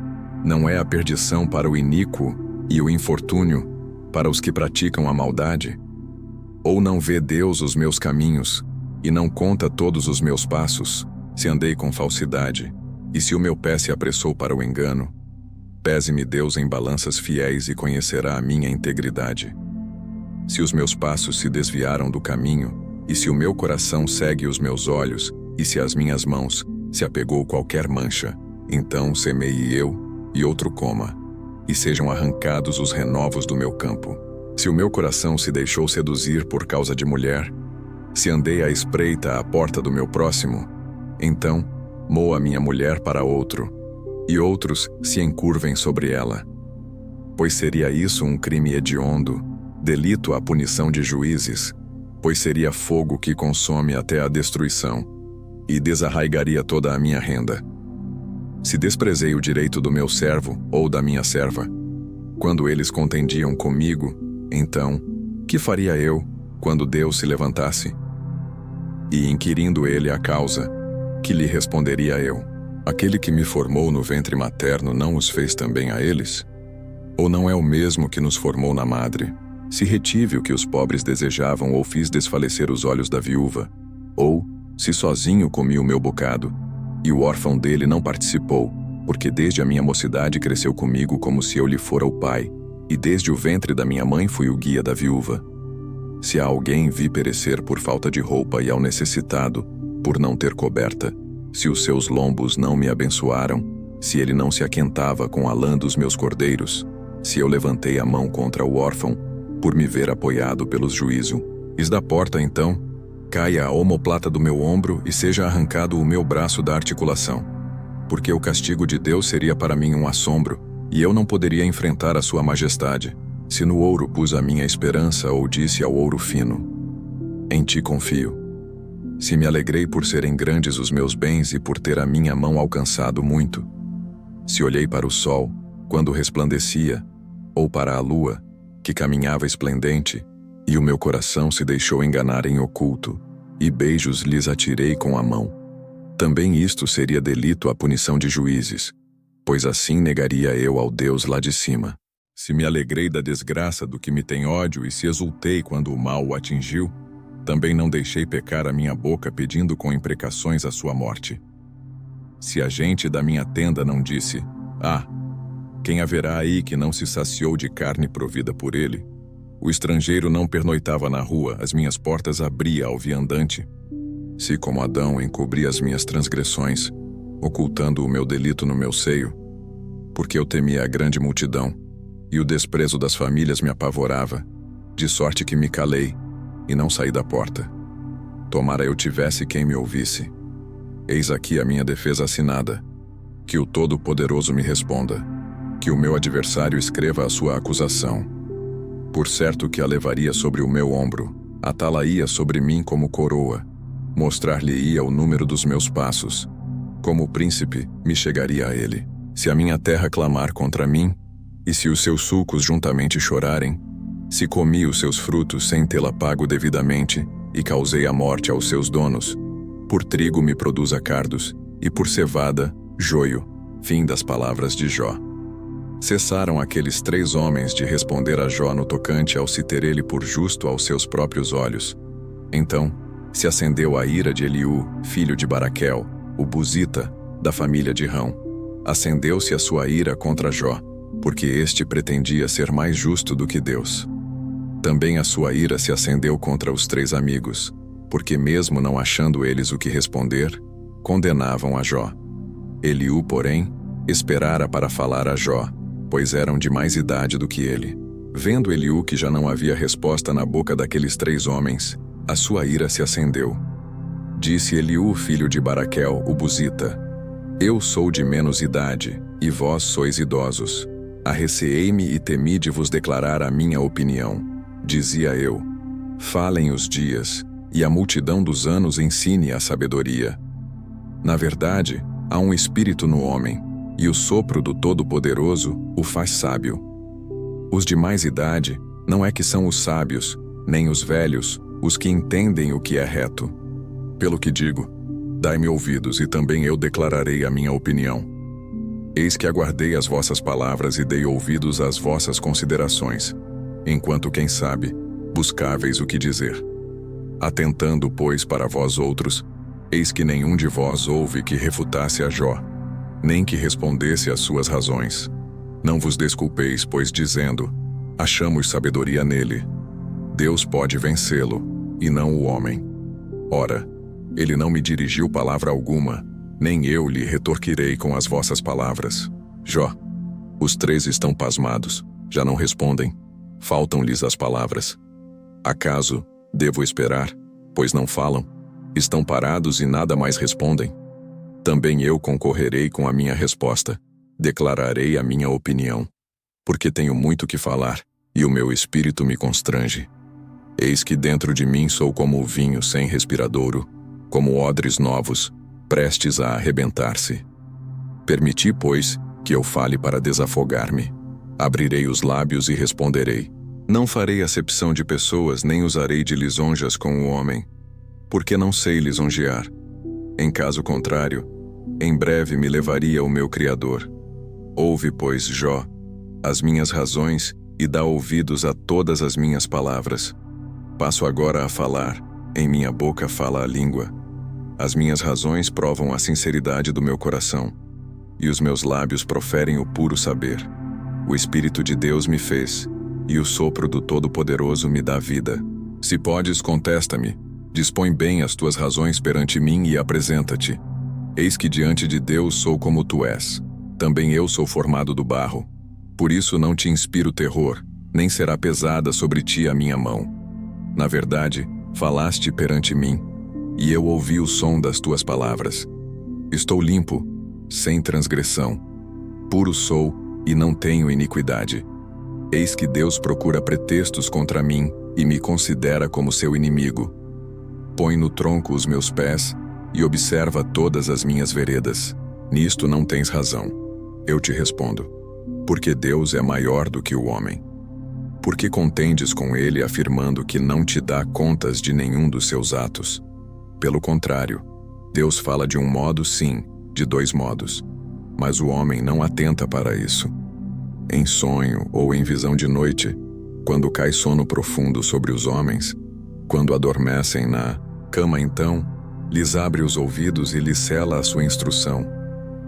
não é a perdição para o iníquo e o infortúnio para os que praticam a maldade? Ou não vê Deus os meus caminhos e não conta todos os meus passos, se andei com falsidade, e se o meu pé se apressou para o engano? Pese-me Deus em balanças fiéis e conhecerá a minha integridade. Se os meus passos se desviaram do caminho, e se o meu coração segue os meus olhos, e se as minhas mãos se apegou qualquer mancha, então semeie eu, e outro coma, e sejam arrancados os renovos do meu campo. Se o meu coração se deixou seduzir por causa de mulher, se andei à espreita à porta do meu próximo, então moa minha mulher para outro, e outros se encurvem sobre ela. Pois seria isso um crime hediondo, delito à punição de juízes, pois seria fogo que consome até a destruição, e desarraigaria toda a minha renda. Se desprezei o direito do meu servo ou da minha serva, quando eles contendiam comigo, então, que faria eu, quando Deus se levantasse? E inquirindo ele a causa, que lhe responderia eu? Aquele que me formou no ventre materno não os fez também a eles? Ou não é o mesmo que nos formou na madre? Se retive o que os pobres desejavam ou fiz desfalecer os olhos da viúva? Ou, se sozinho comi o meu bocado, e o órfão dele não participou, porque desde a minha mocidade cresceu comigo como se eu lhe fora o pai, e desde o ventre da minha mãe fui o guia da viúva? Se a alguém vi perecer por falta de roupa e ao necessitado, por não ter coberta, se os seus lombos não me abençoaram, se ele não se aquentava com a lã dos meus cordeiros, se eu levantei a mão contra o órfão, por me ver apoiado pelos juízo, eis da porta então, caia a omoplata do meu ombro e seja arrancado o meu braço da articulação. Porque o castigo de Deus seria para mim um assombro, e eu não poderia enfrentar a sua majestade, se no ouro pus a minha esperança ou disse ao ouro fino: em ti confio. Se me alegrei por serem grandes os meus bens e por ter a minha mão alcançado muito. Se olhei para o sol, quando resplandecia, ou para a lua, que caminhava esplendente, e o meu coração se deixou enganar em oculto, e beijos lhes atirei com a mão. Também isto seria delito à punição de juízes, pois assim negaria eu ao Deus lá de cima. Se me alegrei da desgraça do que me tem ódio e se exultei quando o mal o atingiu, também não deixei pecar a minha boca pedindo com imprecações a sua morte. Se a gente da minha tenda não disse: ah, quem haverá aí que não se saciou de carne provida por ele? O estrangeiro não pernoitava na rua, as minhas portas abria ao viandante. Se como Adão encobri as minhas transgressões, ocultando o meu delito no meu seio, porque eu temia a grande multidão, e o desprezo das famílias me apavorava, de sorte que me calei, e não saí da porta. Tomara eu tivesse quem me ouvisse. Eis aqui a minha defesa assinada. Que o Todo-Poderoso me responda. Que o meu adversário escreva a sua acusação. Por certo que a levaria sobre o meu ombro, atá-la-ia sobre mim como coroa, mostrar-lhe-ia o número dos meus passos. Como príncipe, me chegaria a ele. Se a minha terra clamar contra mim, e se os seus sulcos juntamente chorarem, se comi os seus frutos sem tê-la pago devidamente, e causei a morte aos seus donos, por trigo me produza cardos, e por cevada, joio. Fim das palavras de Jó. Cessaram aqueles 3 homens de responder a Jó no tocante ao se ter ele por justo aos seus próprios olhos. Então, se acendeu a ira de Eliú, filho de Baraquel, o Buzita, da família de Rão. Acendeu-se a sua ira contra Jó, porque este pretendia ser mais justo do que Deus. Também a sua ira se acendeu contra os 3 amigos, porque mesmo não achando eles o que responder, condenavam a Jó. Eliú, porém, esperara para falar a Jó, pois eram de mais idade do que ele. Vendo Eliú que já não havia resposta na boca daqueles 3 homens, a sua ira se acendeu. Disse Eliú, filho de Baraquel, o Buzita: Eu sou de menos idade, e vós sois idosos. Arreceei-me e temi de vos declarar a minha opinião. Dizia eu: Falem os dias, e a multidão dos anos ensine a sabedoria. Na verdade, há um espírito no homem, e o sopro do Todo-Poderoso o faz sábio. Os de mais idade não é que são os sábios, nem os velhos, os que entendem o que é reto. Pelo que digo, dai-me ouvidos e também eu declararei a minha opinião. Eis que aguardei as vossas palavras e dei ouvidos às vossas considerações, enquanto quem sabe, buscáveis o que dizer. Atentando, pois, para vós outros, eis que nenhum de vós houve que refutasse a Jó, nem que respondesse às suas razões. Não vos desculpeis, pois dizendo: achamos sabedoria nele. Deus pode vencê-lo, e não o homem. Ora, ele não me dirigiu palavra alguma, nem eu lhe retorquirei com as vossas palavras. Jó, os 3 estão pasmados, já não respondem, faltam-lhes as palavras. Acaso devo esperar, pois não falam? Estão parados e nada mais respondem? Também eu concorrerei com a minha resposta, declararei a minha opinião, porque tenho muito que falar, e o meu espírito me constrange. Eis que dentro de mim sou como o vinho sem respiradouro, como odres novos, prestes a arrebentar-se. Permiti, pois, que eu fale para desafogar-me. Abrirei os lábios e responderei. Não farei acepção de pessoas, nem usarei de lisonjas com o homem, porque não sei lisonjear. Em caso contrário, em breve me levaria o meu Criador. Ouve, pois, Jó, as minhas razões e dá ouvidos a todas as minhas palavras. Passo agora a falar, em minha boca fala a língua. As minhas razões provam a sinceridade do meu coração, e os meus lábios proferem o puro saber. O Espírito de Deus me fez, e o sopro do Todo-Poderoso me dá vida. Se podes, contesta-me, dispõe bem as tuas razões perante mim e apresenta-te. Eis que diante de Deus sou como tu és. Também eu sou formado do barro. Por isso não te inspiro terror, nem será pesada sobre ti a minha mão. Na verdade, falaste perante mim, e eu ouvi o som das tuas palavras. Estou limpo, sem transgressão. Puro sou, e não tenho iniquidade. Eis que Deus procura pretextos contra mim, e me considera como seu inimigo. Põe no tronco os meus pés, e observa todas as minhas veredas. Nisto não tens razão. Eu te respondo: porque Deus é maior do que o homem. Por que contendes com ele afirmando que não te dá contas de nenhum dos seus atos? Pelo contrário, Deus fala de um modo, sim, de 2 modos. Mas o homem não atenta para isso. Em sonho ou em visão de noite, quando cai sono profundo sobre os homens, quando adormecem na cama, então, lhes abre os ouvidos e lhes cela a sua instrução,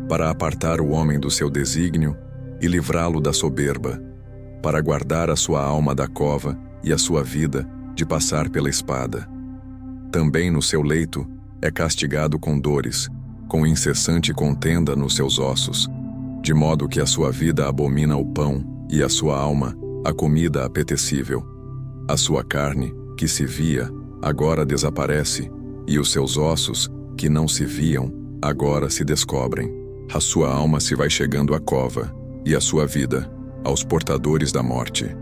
para apartar o homem do seu desígnio e livrá-lo da soberba, para guardar a sua alma da cova e a sua vida de passar pela espada. Também no seu leito é castigado com dores, com incessante contenda nos seus ossos, de modo que a sua vida abomina o pão e a sua alma a comida apetecível. A sua carne, que se via, agora desaparece, e os seus ossos, que não se viam, agora se descobrem. A sua alma se vai chegando à cova, e a sua vida aos portadores da morte.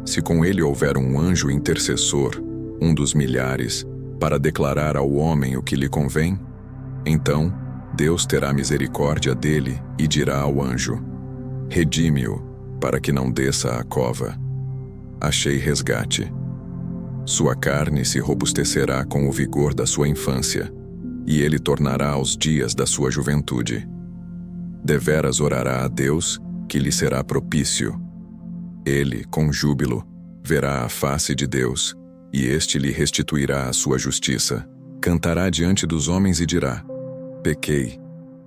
Se com ele houver um anjo intercessor, um dos milhares, para declarar ao homem o que lhe convém, então Deus terá misericórdia dele e dirá ao anjo: redime-o, para que não desça à cova. Achei resgate. Sua carne se robustecerá com o vigor da sua infância, e ele tornará aos dias da sua juventude. Deveras orará a Deus, que lhe será propício. Ele, com júbilo, verá a face de Deus, e este lhe restituirá a sua justiça. Cantará diante dos homens e dirá: pequei,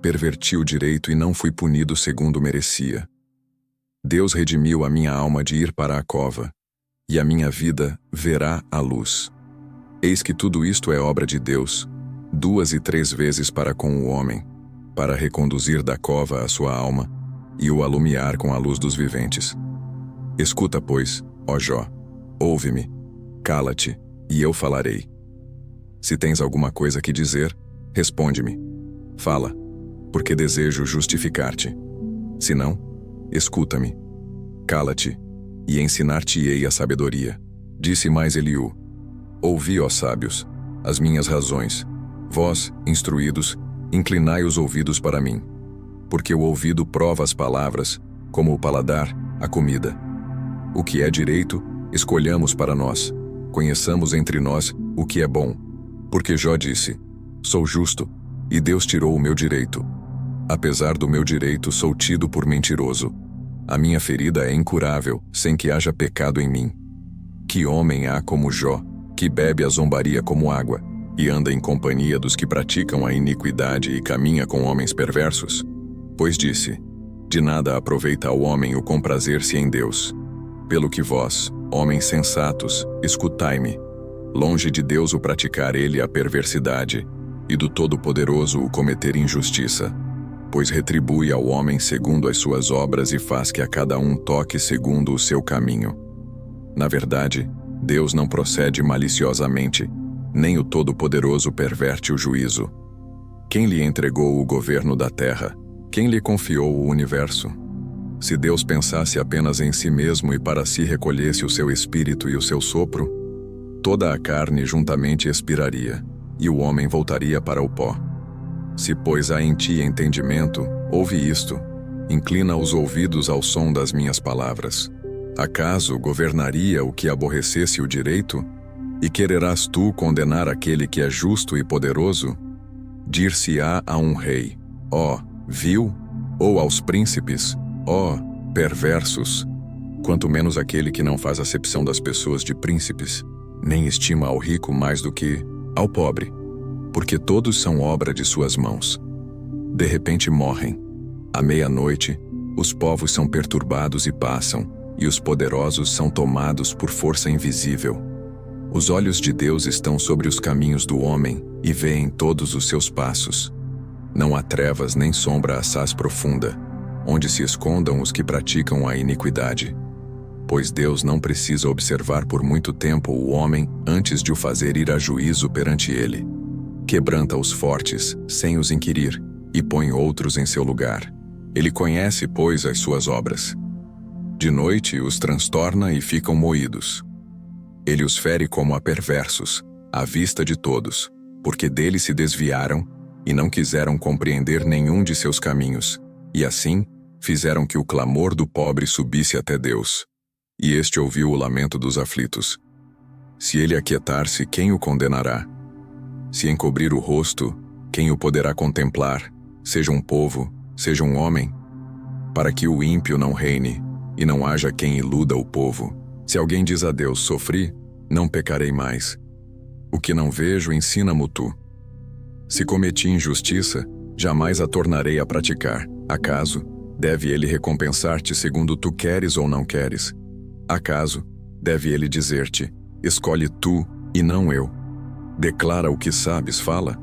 perverti o direito e não fui punido segundo merecia. Deus redimiu a minha alma de ir para a cova, e a minha vida verá a luz. Eis que tudo isto é obra de Deus, 2 e 3 vezes para com o homem, para reconduzir da cova a sua alma, e o alumiar com a luz dos viventes. Escuta, pois, ó Jó, ouve-me, cala-te, e eu falarei. Se tens alguma coisa que dizer, responde-me. Fala, porque desejo justificar-te. Se não, escuta-me. Cala-te, e ensinar-te-ei a sabedoria. Disse mais Eliú: Ouvi, ó sábios, as minhas razões. Vós, instruídos, inclinai os ouvidos para mim. Porque o ouvido prova as palavras, como o paladar, a comida. O que é direito, escolhamos para nós. Conheçamos entre nós o que é bom. Porque Jó disse: Sou justo, e Deus tirou o meu direito. Apesar do meu direito, sou tido por mentiroso. A minha ferida é incurável, sem que haja pecado em mim. Que homem há como Jó, que bebe a zombaria como água, e anda em companhia dos que praticam a iniquidade e caminha com homens perversos? Pois disse: De nada aproveita ao homem o comprazer-se em Deus. Pelo que vós, homens sensatos, escutai-me. Longe de Deus o praticar ele a perversidade, e do Todo-Poderoso o cometer injustiça. Pois retribui ao homem segundo as suas obras e faz que a cada um toque segundo o seu caminho. Na verdade, Deus não procede maliciosamente, nem o Todo-Poderoso perverte o juízo. Quem lhe entregou o governo da terra? Quem lhe confiou o universo? Se Deus pensasse apenas em si mesmo e para si recolhesse o seu espírito e o seu sopro, toda a carne juntamente expiraria, e o homem voltaria para o pó. Se, pois, há em ti entendimento, ouve isto, inclina os ouvidos ao som das minhas palavras. Acaso governaria o que aborrecesse o direito? E quererás tu condenar aquele que é justo e poderoso? Dir-se-á a um rei: ó, vil? Ou aos príncipes: ó, perversos? Quanto menos aquele que não faz acepção das pessoas de príncipes, nem estima ao rico mais do que ao pobre, porque todos são obra de suas mãos. De repente morrem. À meia-noite, os povos são perturbados e passam, e os poderosos são tomados por força invisível. Os olhos de Deus estão sobre os caminhos do homem, e veem todos os seus passos. Não há trevas nem sombra assaz profunda, onde se escondam os que praticam a iniquidade. Pois Deus não precisa observar por muito tempo o homem antes de o fazer ir a juízo perante ele. Quebranta os fortes, sem os inquirir, e põe outros em seu lugar. Ele conhece, pois, as suas obras. De noite os transtorna e ficam moídos. Ele os fere como a perversos, à vista de todos, porque dele se desviaram e não quiseram compreender nenhum de seus caminhos, e assim fizeram que o clamor do pobre subisse até Deus. E este ouviu o lamento dos aflitos. Se ele aquietar-se, quem o condenará? Se encobrir o rosto, quem o poderá contemplar, seja um povo, seja um homem? Para que o ímpio não reine, e não haja quem iluda o povo. Se alguém diz a Deus: sofri, não pecarei mais. O que não vejo, ensina-mo tu. Se cometi injustiça, jamais a tornarei a praticar. Acaso, deve ele recompensar-te segundo tu queres ou não queres? Acaso, deve ele dizer-te: escolhe tu, e não eu? Declara o que sabes, fala.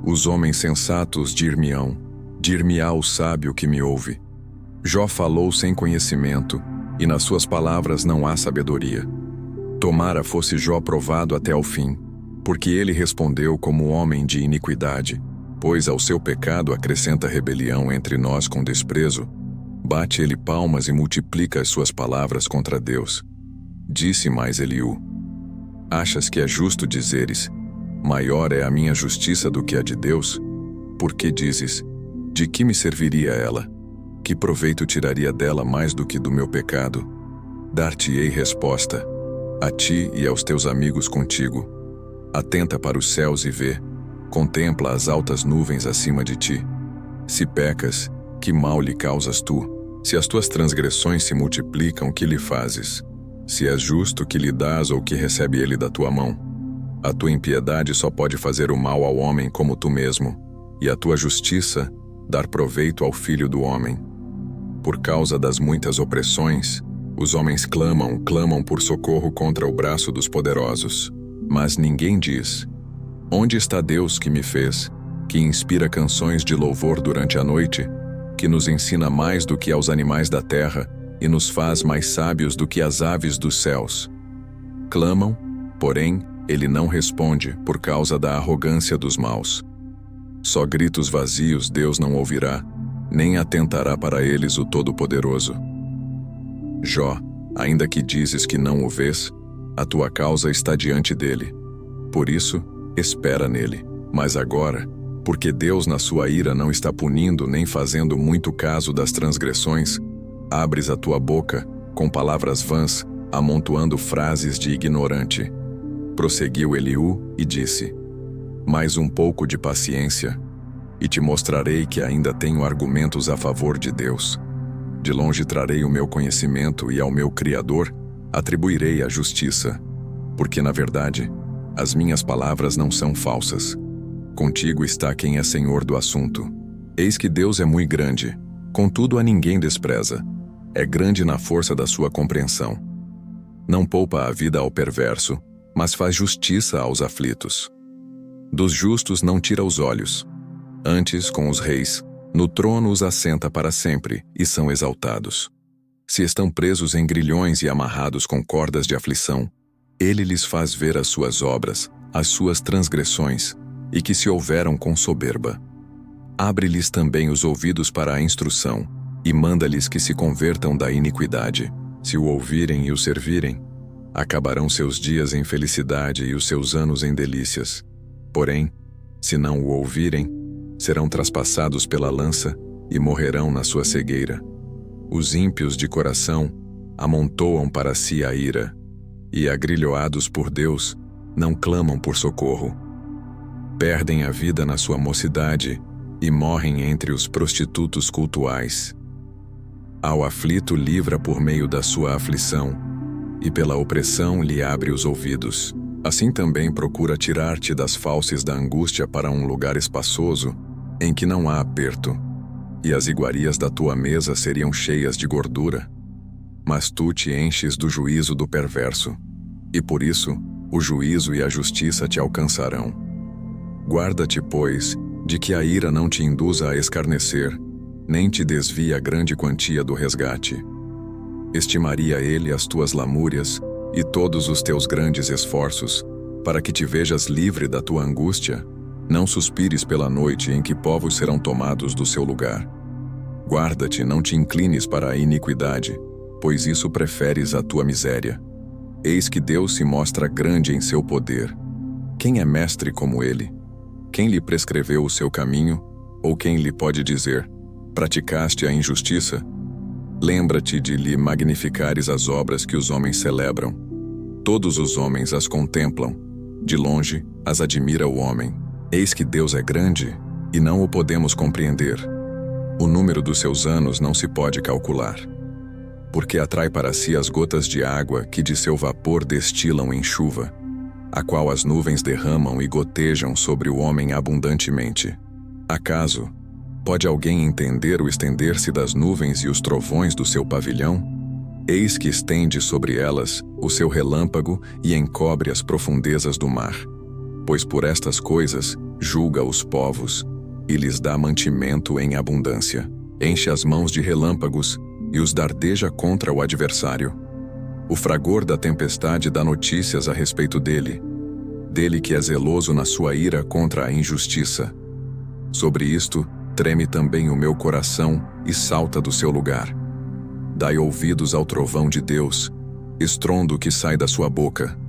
Os homens sensatos dir-me-á o sábio que me ouve. Jó falou sem conhecimento, e nas suas palavras não há sabedoria. Tomara fosse Jó provado até ao fim, porque ele respondeu como homem de iniquidade, pois ao seu pecado acrescenta rebelião entre nós com desprezo. Bate ele palmas e multiplica as suas palavras contra Deus. Disse mais Eliú: achas que é justo dizeres: maior é a minha justiça do que a de Deus? Por que dizes: de que me serviria ela? Que proveito tiraria dela mais do que do meu pecado? Dar-te-ei resposta, a ti e aos teus amigos contigo. Atenta para os céus e vê, contempla as altas nuvens acima de ti. Se pecas, que mal lhe causas tu? Se as tuas transgressões se multiplicam, que lhe fazes? Se és justo, que lhe dás ou que recebe ele da tua mão? A tua impiedade só pode fazer o mal ao homem como tu mesmo, e a tua justiça dar proveito ao filho do homem. Por causa das muitas opressões, os homens clamam por socorro contra o braço dos poderosos. Mas ninguém diz: onde está Deus que me fez, que inspira canções de louvor durante a noite, que nos ensina mais do que aos animais da terra e nos faz mais sábios do que as aves dos céus? Clamam, porém, ele não responde por causa da arrogância dos maus. Só gritos vazios Deus não ouvirá, nem atentará para eles o Todo-Poderoso. Jó, ainda que dizes que não o vês, a tua causa está diante dele. Por isso, espera nele. Mas agora, porque Deus na sua ira não está punindo nem fazendo muito caso das transgressões, abres a tua boca com palavras vãs, amontoando frases de ignorante. Prosseguiu Eliú e disse: mais um pouco de paciência, e te mostrarei que ainda tenho argumentos a favor de Deus. De longe trarei o meu conhecimento e ao meu Criador atribuirei a justiça, porque na verdade, as minhas palavras não são falsas. Contigo está quem é senhor do assunto. Eis que Deus é muito grande, contudo a ninguém despreza. É grande na força da sua compreensão. Não poupa a vida ao perverso, mas faz justiça aos aflitos. Dos justos não tira os olhos. Antes, com os reis, no trono os assenta para sempre, e são exaltados. Se estão presos em grilhões e amarrados com cordas de aflição, ele lhes faz ver as suas obras, as suas transgressões, e que se houveram com soberba. Abre-lhes também os ouvidos para a instrução, e manda-lhes que se convertam da iniquidade. Se o ouvirem e o servirem, acabarão seus dias em felicidade e os seus anos em delícias. Porém, se não o ouvirem, serão traspassados pela lança e morrerão na sua cegueira. Os ímpios de coração amontoam para si a ira, e agrilhoados por Deus, não clamam por socorro. Perdem a vida na sua mocidade e morrem entre os prostitutos cultuais. Ao aflito livra por meio da sua aflição, e pela opressão lhe abre os ouvidos. Assim também procura tirar-te das fauces da angústia para um lugar espaçoso, em que não há aperto, e as iguarias da tua mesa seriam cheias de gordura. Mas tu te enches do juízo do perverso, e por isso o juízo e a justiça te alcançarão. Guarda-te, pois, de que a ira não te induza a escarnecer, nem te desvie a grande quantia do resgate. Estimaria ele as tuas lamúrias e todos os teus grandes esforços, para que te vejas livre da tua angústia. Não suspires pela noite em que povos serão tomados do seu lugar. Guarda-te, não te inclines para a iniquidade, pois isso preferes à tua miséria. Eis que Deus se mostra grande em seu poder. Quem é mestre como ele? Quem lhe prescreveu o seu caminho? Ou quem lhe pode dizer: praticaste a injustiça? Lembra-te de lhe magnificares as obras que os homens celebram. Todos os homens as contemplam. De longe, as admira o homem. Eis que Deus é grande, e não o podemos compreender. O número dos seus anos não se pode calcular. Porque atrai para si as gotas de água que de seu vapor destilam em chuva, a qual as nuvens derramam e gotejam sobre o homem abundantemente. Acaso pode alguém entender o estender-se das nuvens e os trovões do seu pavilhão? Eis que estende sobre elas o seu relâmpago e encobre as profundezas do mar. Pois por estas coisas julga os povos e lhes dá mantimento em abundância. Enche as mãos de relâmpagos e os dardeja contra o adversário. O fragor da tempestade dá notícias a respeito dele, dele que é zeloso na sua ira contra a injustiça. Sobre isto, treme também o meu coração e salta do seu lugar. Dai ouvidos ao trovão de Deus, estrondo que sai da sua boca.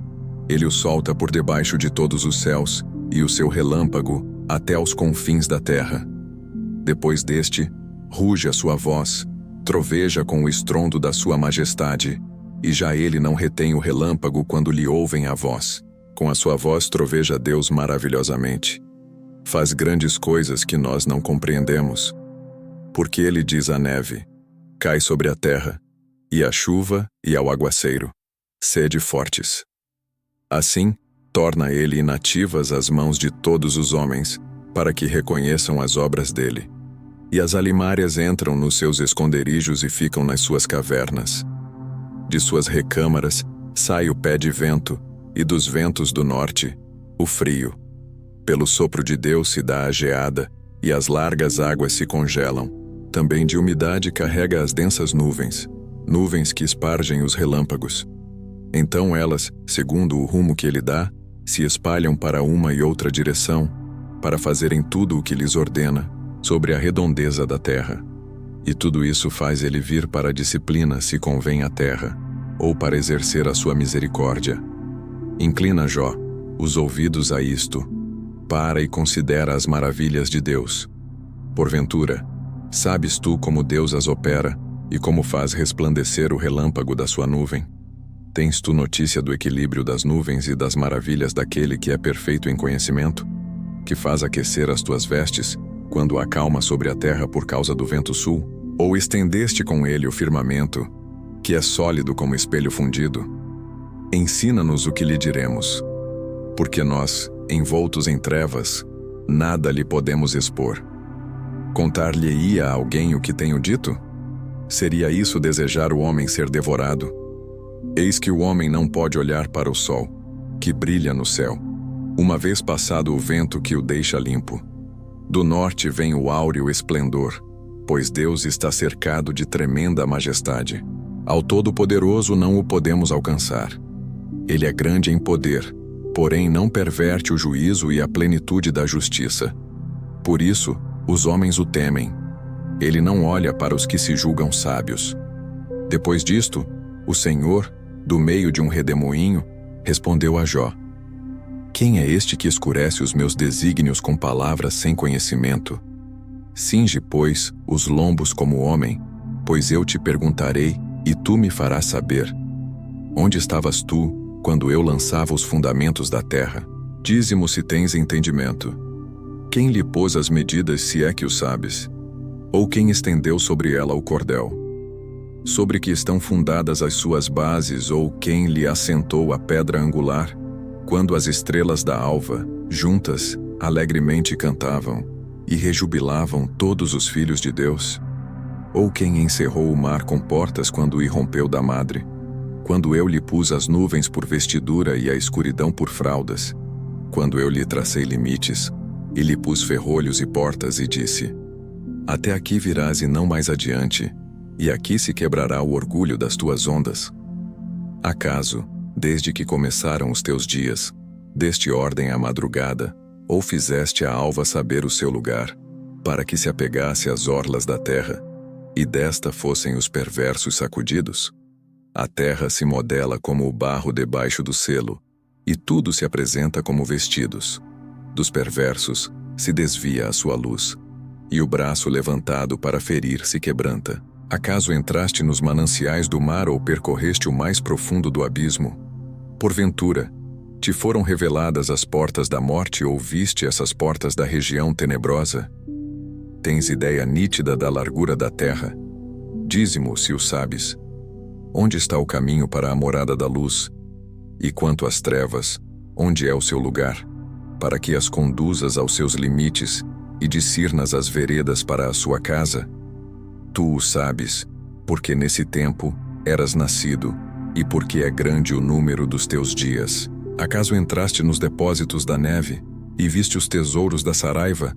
Ele o solta por debaixo de todos os céus, e o seu relâmpago até aos confins da terra. Depois deste, ruge a sua voz, troveja com o estrondo da sua majestade, e já ele não retém o relâmpago quando lhe ouvem a voz. Com a sua voz troveja Deus maravilhosamente. Faz grandes coisas que nós não compreendemos. Porque ele diz à neve: cai sobre a terra, e à chuva e ao aguaceiro: sede fortes. Assim, torna ele inativas as mãos de todos os homens, para que reconheçam as obras dele. E as alimárias entram nos seus esconderijos e ficam nas suas cavernas. De suas recâmaras sai o pé de vento, e dos ventos do norte, o frio. Pelo sopro de Deus se dá a geada, e as largas águas se congelam. Também de umidade carrega as densas nuvens, nuvens que espargem os relâmpagos. Então elas, segundo o rumo que ele dá, se espalham para uma e outra direção, para fazerem tudo o que lhes ordena, sobre a redondeza da terra. E tudo isso faz ele vir para a disciplina, se convém à terra, ou para exercer a sua misericórdia. Inclina, Jó, os ouvidos a isto, para e considera as maravilhas de Deus. Porventura, sabes tu como Deus as opera, e como faz resplandecer o relâmpago da sua nuvem? Tens tu notícia do equilíbrio das nuvens e das maravilhas daquele que é perfeito em conhecimento? Que faz aquecer as tuas vestes, quando acalma sobre a terra por causa do vento sul? Ou estendeste com ele o firmamento, que é sólido como espelho fundido? Ensina-nos o que lhe diremos, porque nós, envoltos em trevas, nada lhe podemos expor. Contar-lhe-ia a alguém o que tenho dito? Seria isso desejar o homem ser devorado? Eis que o homem não pode olhar para o sol, que brilha no céu, uma vez passado o vento que o deixa limpo. Do norte vem o áureo esplendor, pois Deus está cercado de tremenda majestade. Ao Todo-Poderoso não o podemos alcançar. Ele é grande em poder, porém não perverte o juízo e a plenitude da justiça. Por isso, os homens o temem. Ele não olha para os que se julgam sábios. Depois disto, o Senhor, do meio de um redemoinho, respondeu a Jó: Quem é este que escurece os meus desígnios com palavras sem conhecimento? Cinge, pois, os lombos como homem, pois eu te perguntarei, e tu me farás saber. Onde estavas tu, quando eu lançava os fundamentos da terra? Dize-mo se tens entendimento. Quem lhe pôs as medidas, se é que o sabes? Ou quem estendeu sobre ela o cordel? Sobre que estão fundadas as suas bases, ou quem lhe assentou a pedra angular? Quando as estrelas da alva, juntas, alegremente cantavam, e rejubilavam todos os filhos de Deus? Ou quem encerrou o mar com portas quando o irrompeu da madre? Quando eu lhe pus as nuvens por vestidura e a escuridão por fraldas? Quando eu lhe tracei limites, e lhe pus ferrolhos e portas e disse: Até aqui virás e não mais adiante, e aqui se quebrará o orgulho das tuas ondas? Acaso, desde que começaram os teus dias, deste ordem à madrugada, ou fizeste a alva saber o seu lugar, para que se apegasse às orlas da terra, e desta fossem os perversos sacudidos? A terra se modela como o barro debaixo do selo, e tudo se apresenta como vestidos. Dos perversos se desvia a sua luz, e o braço levantado para ferir se quebranta. Acaso entraste nos mananciais do mar ou percorreste o mais profundo do abismo? Porventura, te foram reveladas as portas da morte ou viste essas portas da região tenebrosa? Tens ideia nítida da largura da terra? Dize-mo se o sabes. Onde está o caminho para a morada da luz? E quanto às trevas, onde é o seu lugar? Para que as conduzas aos seus limites e discernas as veredas para a sua casa? Tu o sabes, porque nesse tempo eras nascido, e porque é grande o número dos teus dias. Acaso entraste nos depósitos da neve, e viste os tesouros da saraiva,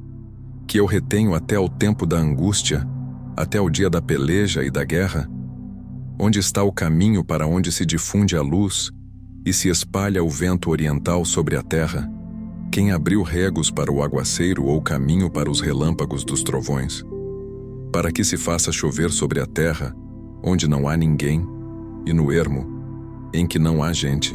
que eu retenho até o tempo da angústia, até o dia da peleja e da guerra? Onde está o caminho para onde se difunde a luz, e se espalha o vento oriental sobre a terra? Quem abriu regos para o aguaceiro ou caminho para os relâmpagos dos trovões? Para que se faça chover sobre a terra, onde não há ninguém, e no ermo, em que não há gente,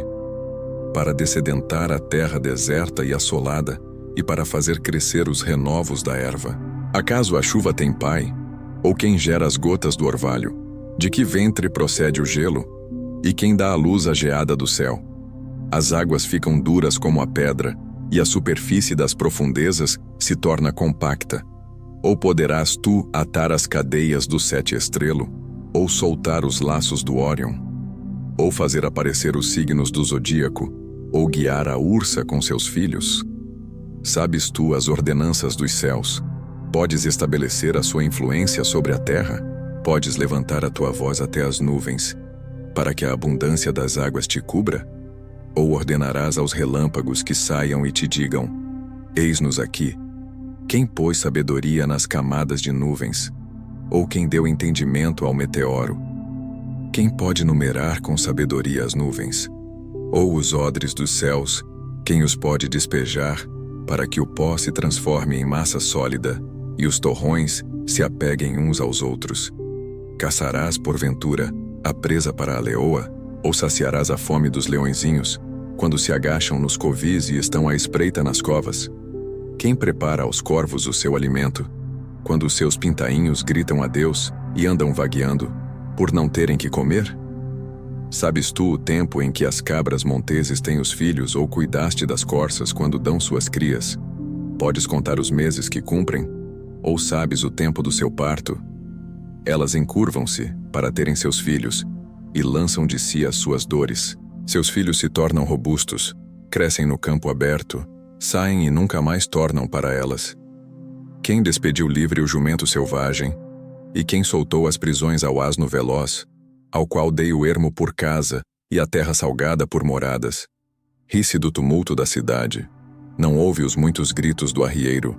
para dessedentar a terra deserta e assolada, e para fazer crescer os renovos da erva. Acaso a chuva tem pai? Ou quem gera as gotas do orvalho? De que ventre procede o gelo? E quem dá à luz a geada do céu? As águas ficam duras como a pedra, e a superfície das profundezas se torna compacta. Ou poderás tu atar as cadeias do sete estrelo, ou soltar os laços do Órion, ou fazer aparecer os signos do zodíaco, ou guiar a ursa com seus filhos? Sabes tu as ordenanças dos céus, Podes estabelecer a sua influência sobre a terra? Podes levantar a tua voz até as nuvens, para que a abundância das águas te cubra? Ou ordenarás aos relâmpagos que saiam e te digam: eis-nos aqui? Quem pôs sabedoria nas camadas de nuvens? Ou quem deu entendimento ao meteoro? Quem pode numerar com sabedoria as nuvens? Ou os odres dos céus, quem os pode despejar, para que o pó se transforme em massa sólida, e os torrões se apeguem uns aos outros? Caçarás, porventura, a presa para a leoa, ou saciarás a fome dos leõezinhos, quando se agacham nos covis e estão à espreita nas covas? Quem prepara aos corvos o seu alimento, quando os seus pintainhos gritam a Deus e andam vagueando, por não terem que comer? Sabes tu o tempo em que as cabras monteses têm os filhos, ou cuidaste das corças quando dão suas crias? Podes contar os meses que cumprem? Ou sabes o tempo do seu parto? Elas encurvam-se para terem seus filhos, e lançam de si as suas dores. Seus filhos se tornam robustos, crescem no campo aberto, saem e nunca mais tornam para elas. Quem despediu livre o jumento selvagem, e quem soltou as prisões ao asno veloz, ao qual dei o ermo por casa e a terra salgada por moradas? Ri-se do tumulto da cidade, não ouve os muitos gritos do arrieiro.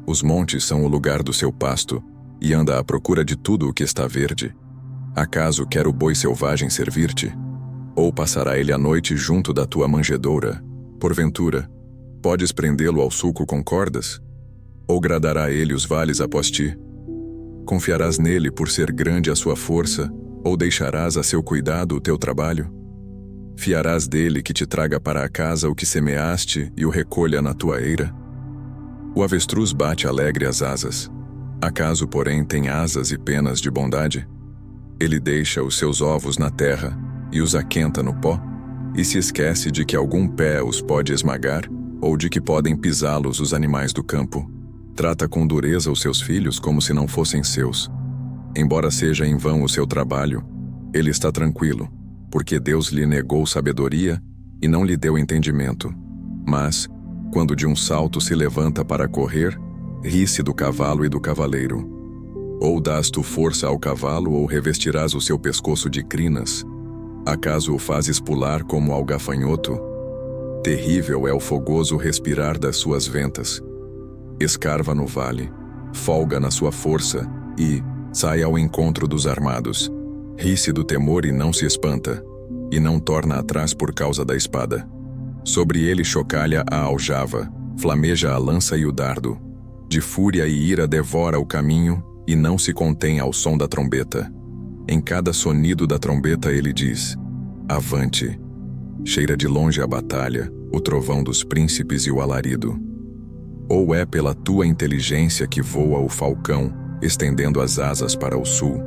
Os montes são o lugar do seu pasto, e anda à procura de tudo o que está verde. Acaso quer o boi selvagem servir-te? Ou passará ele a noite junto da tua manjedoura? Porventura, podes prendê-lo ao sulco com cordas? Ou gradará ele os vales após ti? Confiarás nele por ser grande a sua força, ou deixarás a seu cuidado o teu trabalho? Fiarás dele que te traga para a casa o que semeaste e o recolha na tua eira? O avestruz bate alegre as asas. Acaso, porém, tem asas e penas de bondade? Ele deixa os seus ovos na terra e os aquenta no pó, e se esquece de que algum pé os pode esmagar, ou de que podem pisá-los os animais do campo. Trata com dureza os seus filhos como se não fossem seus. Embora seja em vão o seu trabalho, ele está tranquilo, porque Deus lhe negou sabedoria e não lhe deu entendimento. Mas, quando de um salto se levanta para correr, ri-se do cavalo e do cavaleiro. Ou dás tu força ao cavalo, ou revestirás o seu pescoço de crinas? Acaso o fazes pular como ao gafanhoto? Terrível é o fogoso respirar das suas ventas. Escarva no vale, folga na sua força e sai ao encontro dos armados. Ri-se do temor e não se espanta, e não torna atrás por causa da espada. Sobre ele chocalha a aljava, flameja a lança e o dardo. De fúria e ira devora o caminho, e não se contém ao som da trombeta. Em cada sonido da trombeta ele diz: avante. Cheira de longe a batalha, o trovão dos príncipes e o alarido. Ou é pela tua inteligência que voa o falcão, estendendo as asas para o sul?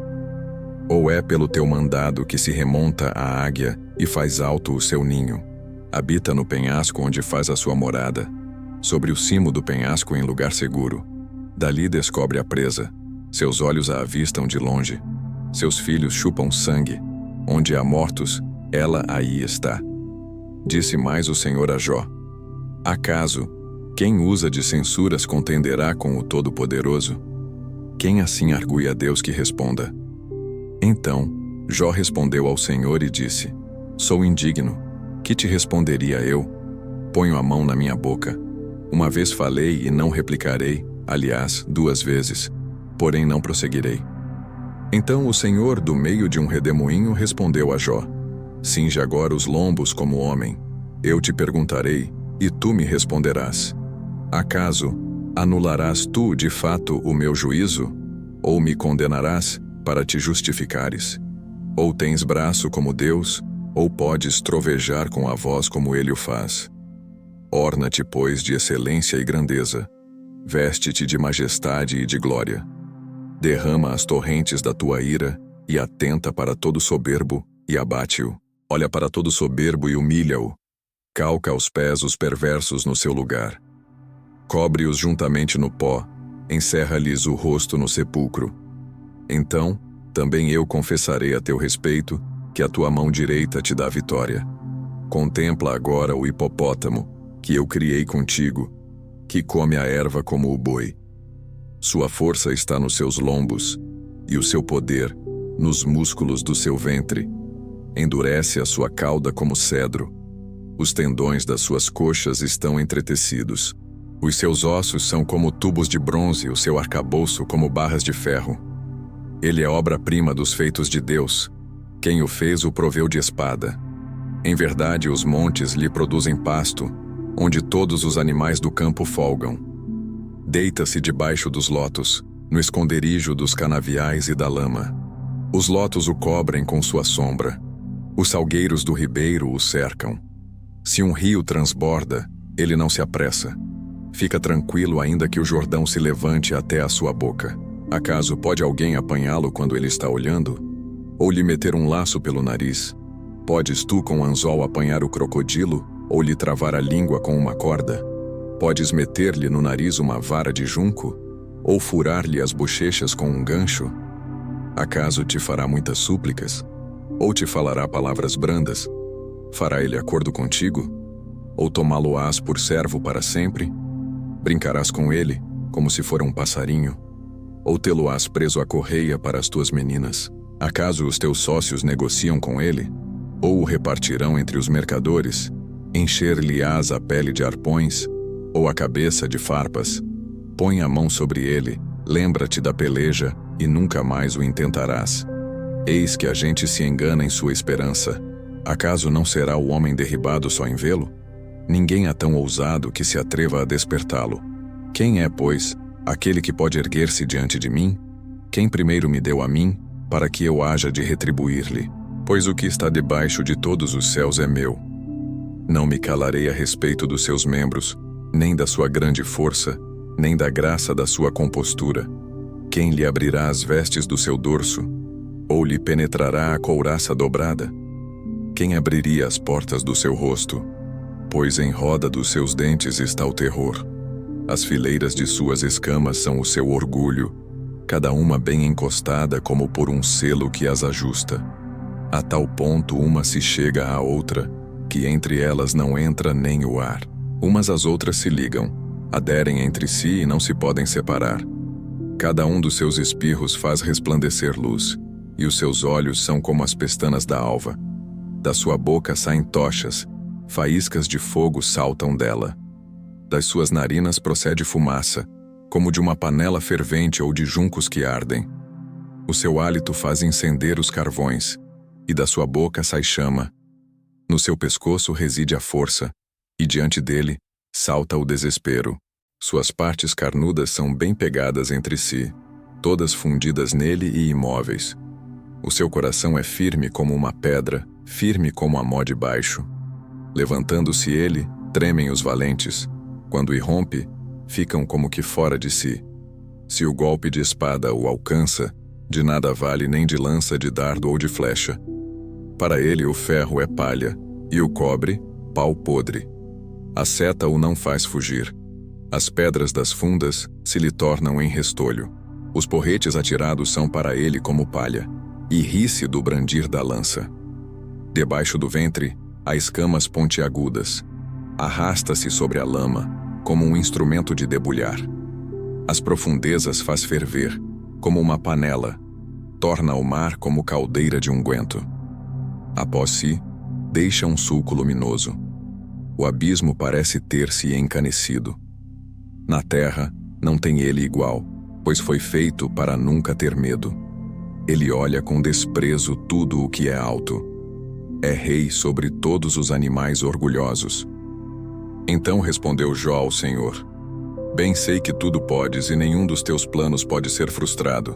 Ou é pelo teu mandado que se remonta a águia e faz alto o seu ninho? Habita no penhasco onde faz a sua morada, sobre o cimo do penhasco em lugar seguro. Dali descobre a presa, seus olhos a avistam de longe. Seus filhos chupam sangue, onde há mortos, ela aí está. Disse mais o Senhor a Jó: acaso, quem usa de censuras contenderá com o Todo-Poderoso? Quem assim argue a Deus que responda? Então, Jó respondeu ao Senhor e disse: sou indigno, que te responderia eu? Ponho a mão na minha boca. Uma vez falei e não replicarei, aliás, 2 vezes, porém não prosseguirei. Então o Senhor, do meio de um redemoinho, respondeu a Jó: cinge agora os lombos como homem. Eu te perguntarei, e tu me responderás. Acaso anularás tu de fato o meu juízo? Ou me condenarás para te justificares? Ou tens braço como Deus, ou podes trovejar com a voz como ele o faz? Orna-te, pois, de excelência e grandeza. Veste-te de majestade e de glória. Derrama as torrentes da tua ira, e atenta para todo soberbo, e abate-o. Olha para todo soberbo e humilha-o. Calca aos pés os perversos no seu lugar. Cobre-os juntamente no pó, encerra-lhes o rosto no sepulcro. Então, também eu confessarei a teu respeito, que a tua mão direita te dá vitória. Contempla agora o hipopótamo, que eu criei contigo, que come a erva como o boi. Sua força está nos seus lombos, e o seu poder nos músculos do seu ventre. Endurece a sua cauda como cedro. Os tendões das suas coxas estão entretecidos. Os seus ossos são como tubos de bronze, o seu arcabouço como barras de ferro. Ele é obra-prima dos feitos de Deus. Quem o fez o proveu de espada. Em verdade, os montes lhe produzem pasto, onde todos os animais do campo folgam. Deita-se debaixo dos lotos, no esconderijo dos canaviais e da lama. Os lotos o cobrem com sua sombra. Os salgueiros do ribeiro o cercam. Se um rio transborda, ele não se apressa. Fica tranquilo ainda que o Jordão se levante até a sua boca. Acaso pode alguém apanhá-lo quando ele está olhando? Ou lhe meter um laço pelo nariz? Podes tu com anzol apanhar o crocodilo, ou lhe travar a língua com uma corda? Podes meter-lhe no nariz uma vara de junco? Ou furar-lhe as bochechas com um gancho? Acaso te fará muitas súplicas? Ou te falará palavras brandas? Fará ele acordo contigo? Ou tomá-lo-ás por servo para sempre? Brincarás com ele, como se fora um passarinho? Ou tê-lo-ás preso à correia para as tuas meninas? Acaso os teus sócios negociam com ele? Ou o repartirão entre os mercadores? Encher-lhe-ás a pele de arpões? Ou a cabeça de farpas? Põe a mão sobre ele, lembra-te da peleja, e nunca mais o intentarás. Eis que a gente se engana em sua esperança. Acaso não será o homem derribado só em vê-lo? Ninguém é tão ousado que se atreva a despertá-lo. Quem é, pois, aquele que pode erguer-se diante de mim? Quem primeiro me deu a mim, para que eu haja de retribuir-lhe? Pois o que está debaixo de todos os céus é meu. Não me calarei a respeito dos seus membros, nem da sua grande força, nem da graça da sua compostura. Quem lhe abrirá as vestes do seu dorso? Ou lhe penetrará a couraça dobrada? Quem abriria as portas do seu rosto? Pois em roda dos seus dentes está o terror. As fileiras de suas escamas são o seu orgulho, cada uma bem encostada como por um selo que as ajusta. A tal ponto uma se chega à outra, que entre elas não entra nem o ar. Umas às outras se ligam, aderem entre si e não se podem separar. Cada um dos seus espirros faz resplandecer luz, e os seus olhos são como as pestanas da alva. Da sua boca saem tochas, faíscas de fogo saltam dela. Das suas narinas procede fumaça, como de uma panela fervente ou de juncos que ardem. O seu hálito faz incender os carvões, e da sua boca sai chama. No seu pescoço reside a força, e diante dele salta o desespero. Suas partes carnudas são bem pegadas entre si, todas fundidas nele e imóveis. O seu coração é firme como uma pedra, firme como a mó de baixo. Levantando-se ele, tremem os valentes. Quando irrompe, ficam como que fora de si. Se o golpe de espada o alcança, de nada vale nem de lança de dardo ou de flecha. Para ele o ferro é palha, e o cobre, pau podre. A seta o não faz fugir. As pedras das fundas se lhe tornam em restolho. Os porretes atirados são para ele como palha, e ri-se do brandir da lança. Debaixo do ventre, há escamas pontiagudas. Arrasta-se sobre a lama, como um instrumento de debulhar. As profundezas faz ferver, como uma panela. Torna o mar como caldeira de unguento. Após si, deixa um sulco luminoso. O abismo parece ter-se encanecido. Na terra, não tem ele igual, pois foi feito para nunca ter medo. Ele olha com desprezo tudo o que é alto. É rei sobre todos os animais orgulhosos. Então respondeu Jó ao Senhor: Bem sei que tudo podes e nenhum dos teus planos pode ser frustrado.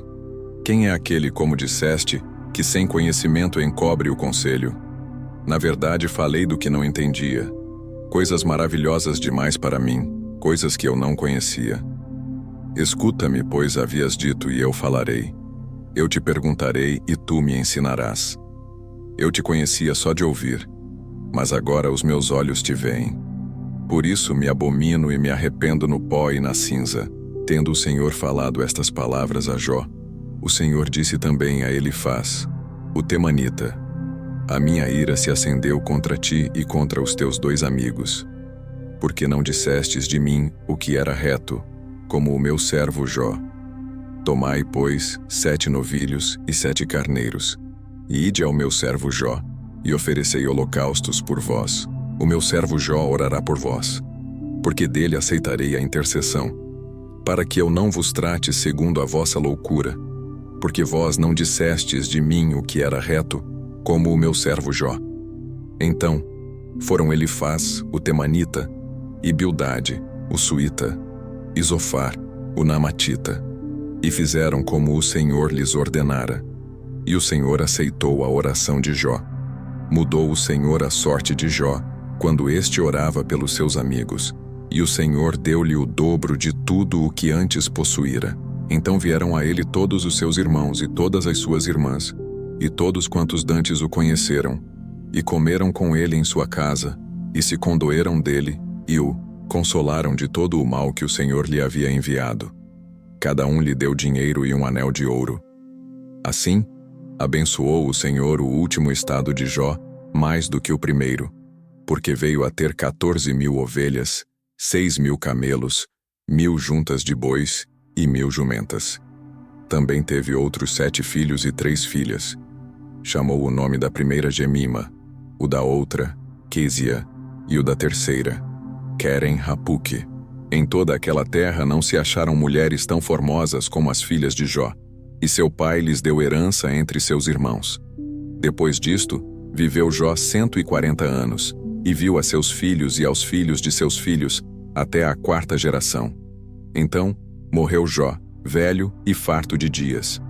Quem é aquele, como disseste, que sem conhecimento encobre o conselho? Na verdade falei do que não entendia. Coisas maravilhosas demais para mim, coisas que eu não conhecia. Escuta-me, pois havias dito, e eu falarei. Eu te perguntarei e tu me ensinarás. Eu te conhecia só de ouvir, mas agora os meus olhos te veem. Por isso me abomino e me arrependo no pó e na cinza. Tendo o Senhor falado estas palavras a Jó, o Senhor disse também a Elifaz, o temanita: A minha ira se acendeu contra ti e contra os teus 2 amigos, porque não dissestes de mim o que era reto, como o meu servo Jó. Tomai, pois, 7 novilhos e 7 carneiros, e ide ao meu servo Jó, e oferecei holocaustos por vós. O meu servo Jó orará por vós, porque dele aceitarei a intercessão, para que eu não vos trate segundo a vossa loucura, porque vós não dissestes de mim o que era reto, como o meu servo Jó. Então foram Elifaz, o Temanita, e Bildade, o Suíta, e Zofar, o Namatita, e fizeram como o Senhor lhes ordenara. E o Senhor aceitou a oração de Jó. Mudou o Senhor a sorte de Jó, quando este orava pelos seus amigos, e o Senhor deu-lhe o dobro de tudo o que antes possuíra. Então vieram a ele todos os seus irmãos e todas as suas irmãs, e todos quantos dantes o conheceram, e comeram com ele em sua casa, e se condoeram dele, e o consolaram de todo o mal que o Senhor lhe havia enviado. Cada um lhe deu dinheiro e um anel de ouro. Assim, abençoou o Senhor o último estado de Jó mais do que o primeiro, porque veio a ter 14.000 ovelhas, 6.000 camelos, 1.000 juntas de bois e 1.000 jumentas. Também teve outros 7 filhos e 3 filhas. Chamou o nome da primeira Gemima, o da outra, Quesia, e o da terceira, Queren-Hapuque. Em toda aquela terra não se acharam mulheres tão formosas como as filhas de Jó, e seu pai lhes deu herança entre seus irmãos. Depois disto, viveu Jó 140 anos, e viu a seus filhos e aos filhos de seus filhos, até a 4ª geração. Então, morreu Jó, velho e farto de dias,